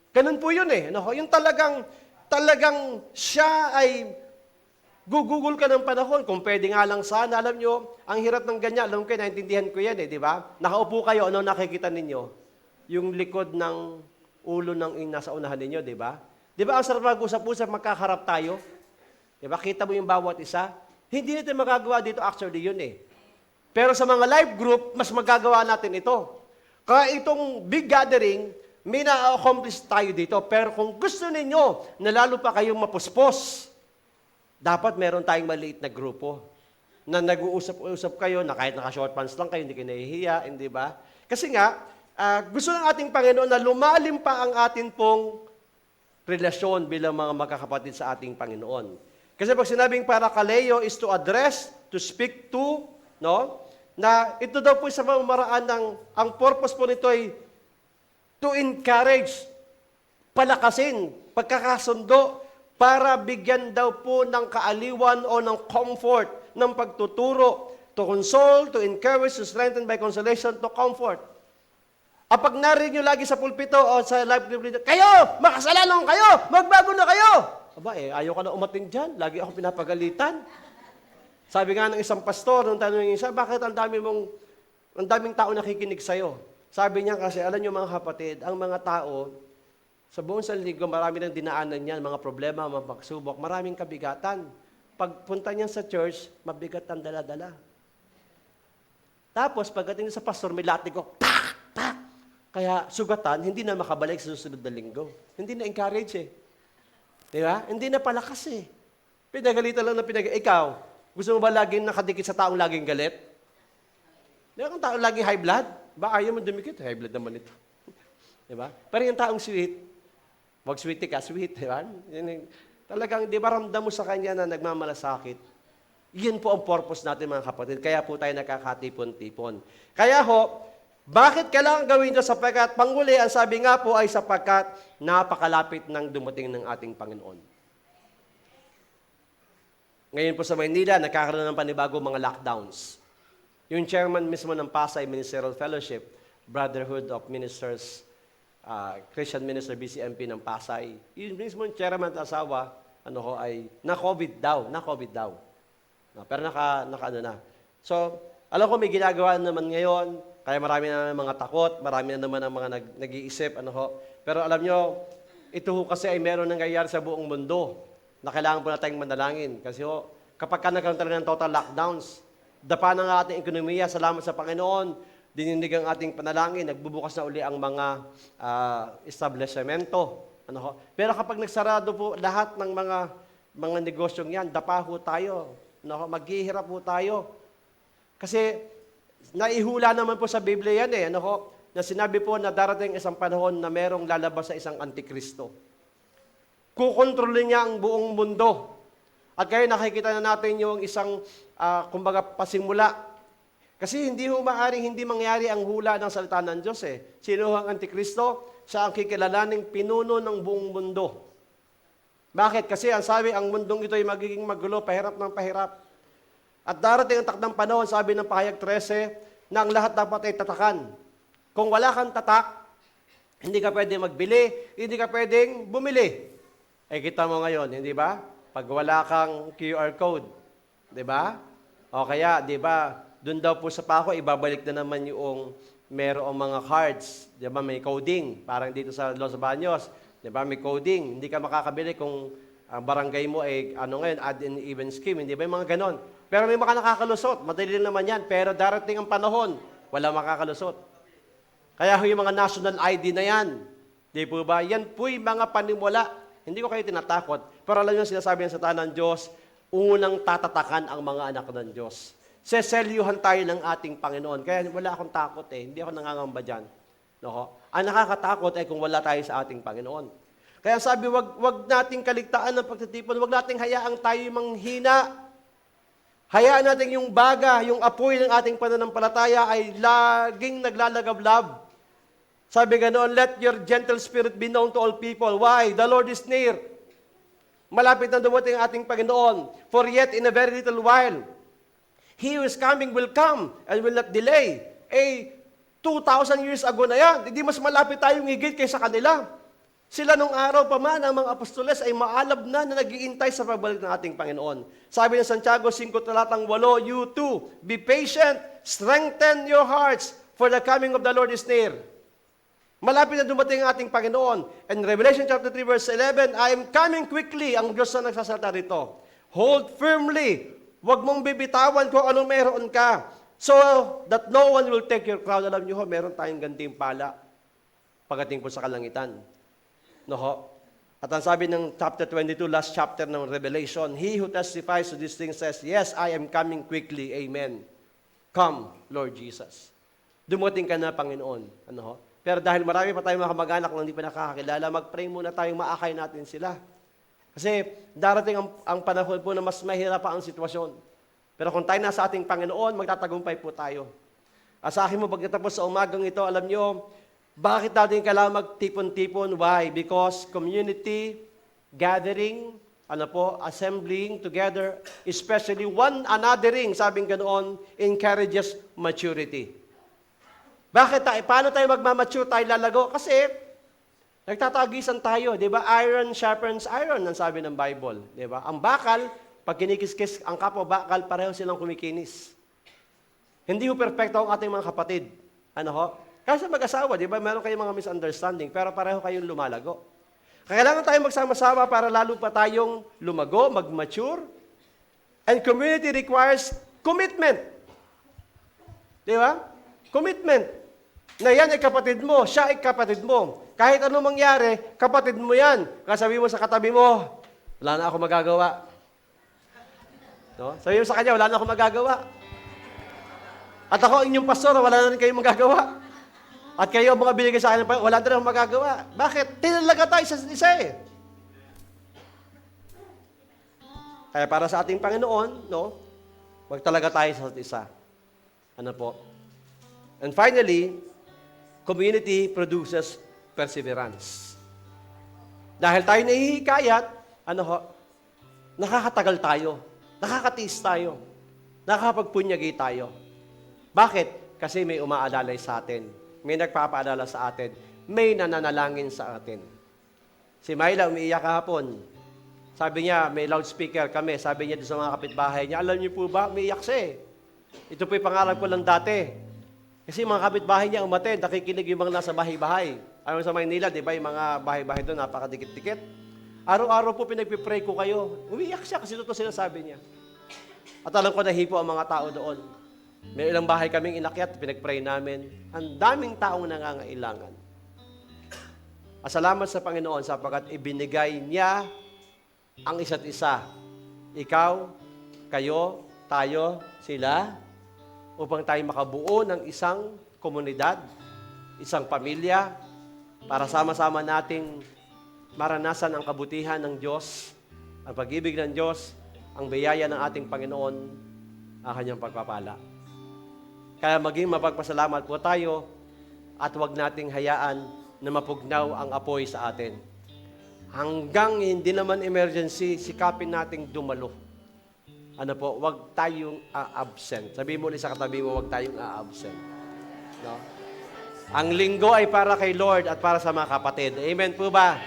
Ganun po yun eh. No? Yung talagang siya ay gugugol ka ng panahon. Kung pwede nga lang sana, alam nyo, ang hirap ng ganyan. Alam ko, naintindihan ko yan eh, di ba? Nakaupo kayo, ano nakikita ninyo? Yung likod ng ulo ng nasa unahan ninyo, di ba? Di ba ang sarap mag-usap-usap, magkaharap tayo? Di ba? Kita mo yung bawat isa? Hindi natin magagawa dito, actually yun eh. Pero sa mga live group, mas magagawa natin ito. Kaya itong big gathering, may na-accomplish tayo dito. Pero kung gusto ninyo na lalo pa kayong mapuspos, dapat meron tayong maliit na grupo na nag-uusap-usap kayo, na kahit naka-short pants lang kayo, hindi kayo nahihiya, hindi ba? Kasi nga, gusto ng ating Panginoon na lumalim pa ang atin pong relasyon bilang mga magkakapatid sa ating Panginoon. Kasi pag sinabing parakaleo is to address, to speak to, no? Na ito daw po sa pamamaraan ng, ang purpose po nito ay to encourage, palakasin, pagkakasundo, para bigyan daw po ng kaaliwan o ng comfort, ng pagtuturo, to console, to encourage, to strengthen by consolation, to comfort. At pag narinig nyo lagi sa pulpito o sa live group, kayo, makasalanan kayo, magbago na kayo. Aba ayaw ka na umating dyan, lagi ako pinapagalitan. Sabi nga ng isang pastor, nung tanong niya, bakit ang daming tao nakikinig sa'yo? Sabi niya kasi, alam nyo mga kapatid, ang mga tao, sa buong sanligo, marami nang dinaanan niyan, mga problema, mga pagsubok, maraming kabigatan. Pagpunta niyan sa church, mabigat ang dala-dala. Tapos, pagdating sa pastor, may latigo, pak, pak. Kaya sugatan, hindi na makabalik sa susunod na linggo. Hindi na encourage eh. Di ba? Hindi na palakas eh. Pinagalitan lang na Ikaw, gusto mo ba laging nakadikit sa taong laging galit? Di ba kung taong laging high blood? Ba, ayaw mo dumikit? High blood naman ito. Di ba? Pero yung taong sweet, wag sweetie ka, sweet, di ba? Talagang, di ba ramdam mo sa kanya na nagmamalasakit? Yan po ang purpose natin mga kapatid. Kaya po tayo nakakatipon-tipon. Kaya ho, bakit kailangan gawin ito? Sapagkat panghuli, ang sabi nga po ay sapagkat napakalapit ng dumating ng ating Panginoon. Ngayon po sa Maynila, nagkakaroon ng panibago mga lockdowns. Yung chairman mismo ng Pasay Ministerial Fellowship, Brotherhood of Ministers, Christian Minister BCMP ng Pasay, yung mismo yung chairman at asawa, ay na-COVID daw. Pero naka na. So, alam ko may ginagawa naman ngayon, Kaya marami na mga takot, marami na naman ang mga nag-iisip, ano ho. Pero alam nyo, ito ho kasi ay meron nangyayari sa buong mundo na kailangan po natin manalangin. Kasi ho, kapag ka nagkaroon talaga ng total lockdowns, dapa ng ating ekonomiya, salamat sa Panginoon, dininig ang ating panalangin, nagbubukas na uli ang mga establishmento. Ano ho. Pero kapag nagsarado po lahat ng mga negosyong yan, dapa ho tayo. Ano ho, maghihirap ho tayo. Kasi naihula naman po sa Biblia yan ano ho, na sinabi po na darating isang panahon na merong lalabas sa isang antikristo. Kukontrolin niya ang buong mundo. At kaya nakikita na natin yung isang, kumbaga, pasimula. Kasi hindi ho maaaring hindi mangyari ang hula ng salita ng Diyos eh. Sino ang antikristo? Siya ang kikilalaning pinuno ng buong mundo. Bakit? Kasi ang sabi, ang mundong ito ay magiging magulo, pahirap ng pahirap. At darating ang takdang panahon, sabi ng Pahayag 13, na ang lahat dapat ay tatakan. Kung wala kang tatak, hindi ka pwedeng magbili, hindi ka pwedeng bumili. Eh kita mo ngayon, hindi ba? Pag wala kang QR code, di ba? O kaya, di ba, doon daw po sa pako, ibabalik na naman yung merong mga cards, di ba, may coding, parang dito sa Los Baños, di ba, may coding, hindi ka makakabili kung ang barangay mo ay, ano ngayon, add and even scheme, hindi ba, yung mga ganon. Pero may mga nakakalusot, madali naman yan, pero darating ang panahon, wala makakalusot. Kaya yung mga national ID na yan, di po ba, yan po'y mga panimula. Hindi ko kayo tinatakot, pero alam nyo sinasabi ng salita ng Diyos, unang tatatakan ang mga anak ng Diyos. Seselyuhan tayo ng ating Panginoon. Kaya wala akong takot eh. Hindi ako nangangamba dyan. No? Ang nakakatakot ay kung wala tayo sa ating Panginoon. Kaya sabi, wag nating kaligtaan ng pagtitipon. Wag nating hayaang tayo manghina. Hayaan natin yung baga, yung apoy ng ating pananampalataya ay laging naglalagablab. Sabi ganoon, let your gentle spirit be known to all people. Why? The Lord is near. Malapit na dumating ang ating Panginoon. For yet in a very little while, He who is coming will come and will not delay. 2,000 years ago na yan. Hindi mas malapit tayong higit kaysa kanila. Sila nung araw pa man, ang mga apostoles ay maalab na nag-iintay sa pagbalik ng ating Panginoon. Sabi ng Santiago 5:8, you too, be patient, strengthen your hearts, for the coming of the Lord is near. Malapit na dumating ang ating Panginoon. And Revelation chapter 3 verse 11, I am coming quickly. Ang Diyos na nagsasalita rito. Hold firmly. Huwag mong bibitawan kung anong meron ka. So that no one will take your crown. Alam niyo ho, meron tayong gantimpala pagdating po sa kalangitan. No ho? At ang sabi ng chapter 22, last chapter ng Revelation, He who testifies to these things says, yes, I am coming quickly. Amen. Come, Lord Jesus. Dumating ka na, Panginoon. Ano ho? Pero dahil marami pa tayong mga kamag-anak na hindi pa nakakakilala, mag-pray muna tayong maakay natin sila. Kasi darating ang panahon po na mas mahirap pa ang sitwasyon. Pero kung tayo nasa ating Panginoon, magtatagumpay po tayo. Asahin mo, pagkatapos sa umagang ito, alam nyo, bakit natin kailangan magtipon-tipon? Why? Because community, gathering, assembling together, especially one anothering, sabing ganoon, encourages maturity. Bakit tayo? Paano tayo magmamature, tayo lalago? Kasi, nagtatagisan tayo, di ba? Iron sharpens iron, ang sabi ng Bible. Di ba? Ang bakal, pag kinikis-kis ang kapwa bakal, pareho silang kumikinis. Hindi ho perfecto ang ating mga kapatid. Ano ho? Kasi mag-asawa, di ba? Meron kayong mga misunderstanding, pero pareho kayong lumalago. Kailangan tayong magsama-sama para lalo pa tayong lumago, mag-mature. And community requires commitment. Di ba? Commitment. Na yan ay kapatid mo, siya ay kapatid mo. Kahit anong mangyari, kapatid mo yan. Kasabi mo sa katabi mo, wala na ako magagawa. No? Sabi mo sa kanya, wala na ako magagawa. At ako, inyong pastor, wala na rin kayong magagawa. At kayo, mga binigay sa akin, wala na rin akong magagawa. Bakit? Tinalaga tayo sa isa eh. Kaya para sa ating Panginoon, no, magtalaga tayo sa isa. Ano po? And finally, community produces perseverance. Dahil tayo nahihikayat, nakakatagal tayo, nakakatiis tayo, nakakapagpunyagi tayo. Bakit? Kasi may umaalalay sa atin, may nagpapaalala sa atin, may nananalangin sa atin. Si Myla umiiyak kahapon. Sabi niya, may loudspeaker kami, sabi niya sa mga kapitbahay niya, alam niyo po ba, umiiyak siya eh. Ito po'y pangarap ko lang dati. Kasi yung mga kapitbahay niya umattend, nakikinig yung mga nasa bahay-bahay. Ano sa Maynila, di ba, yung mga bahay-bahay doon, napakadikit-dikit. Araw-araw po pinagpipray ko kayo. Umiiyak siya kasi totoo sinasabi niya. At alam ko nahipo ang mga tao doon. May ilang bahay kaming inakyat, pinagpray namin. Ang daming taong nangangailangan. At salamat sa Panginoon sapagkat ibinigay niya ang isa't isa. Ikaw, kayo, tayo, sila, upang tayo makabuo ng isang komunidad, isang pamilya, para sama-sama nating maranasan ang kabutihan ng Diyos, ang pag-ibig ng Diyos, ang biyaya ng ating Panginoon, ang kanyang pagpapala. Kaya maging mapagpasalamat po tayo at huwag nating hayaan na mapugnaw ang apoy sa atin. Hanggang hindi naman emergency, sikapin nating dumalo. Ano po, huwag tayong absent. Sabihin mo ulit sa katabi mo, huwag tayong absent. No? Ang linggo ay para kay Lord at para sa mga kapatid. Amen po ba?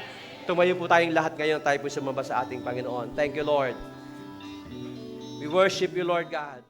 Tumayo po tayong lahat ngayon, tayo po sumamba sa ating Panginoon. Thank you, Lord. We worship you, Lord God.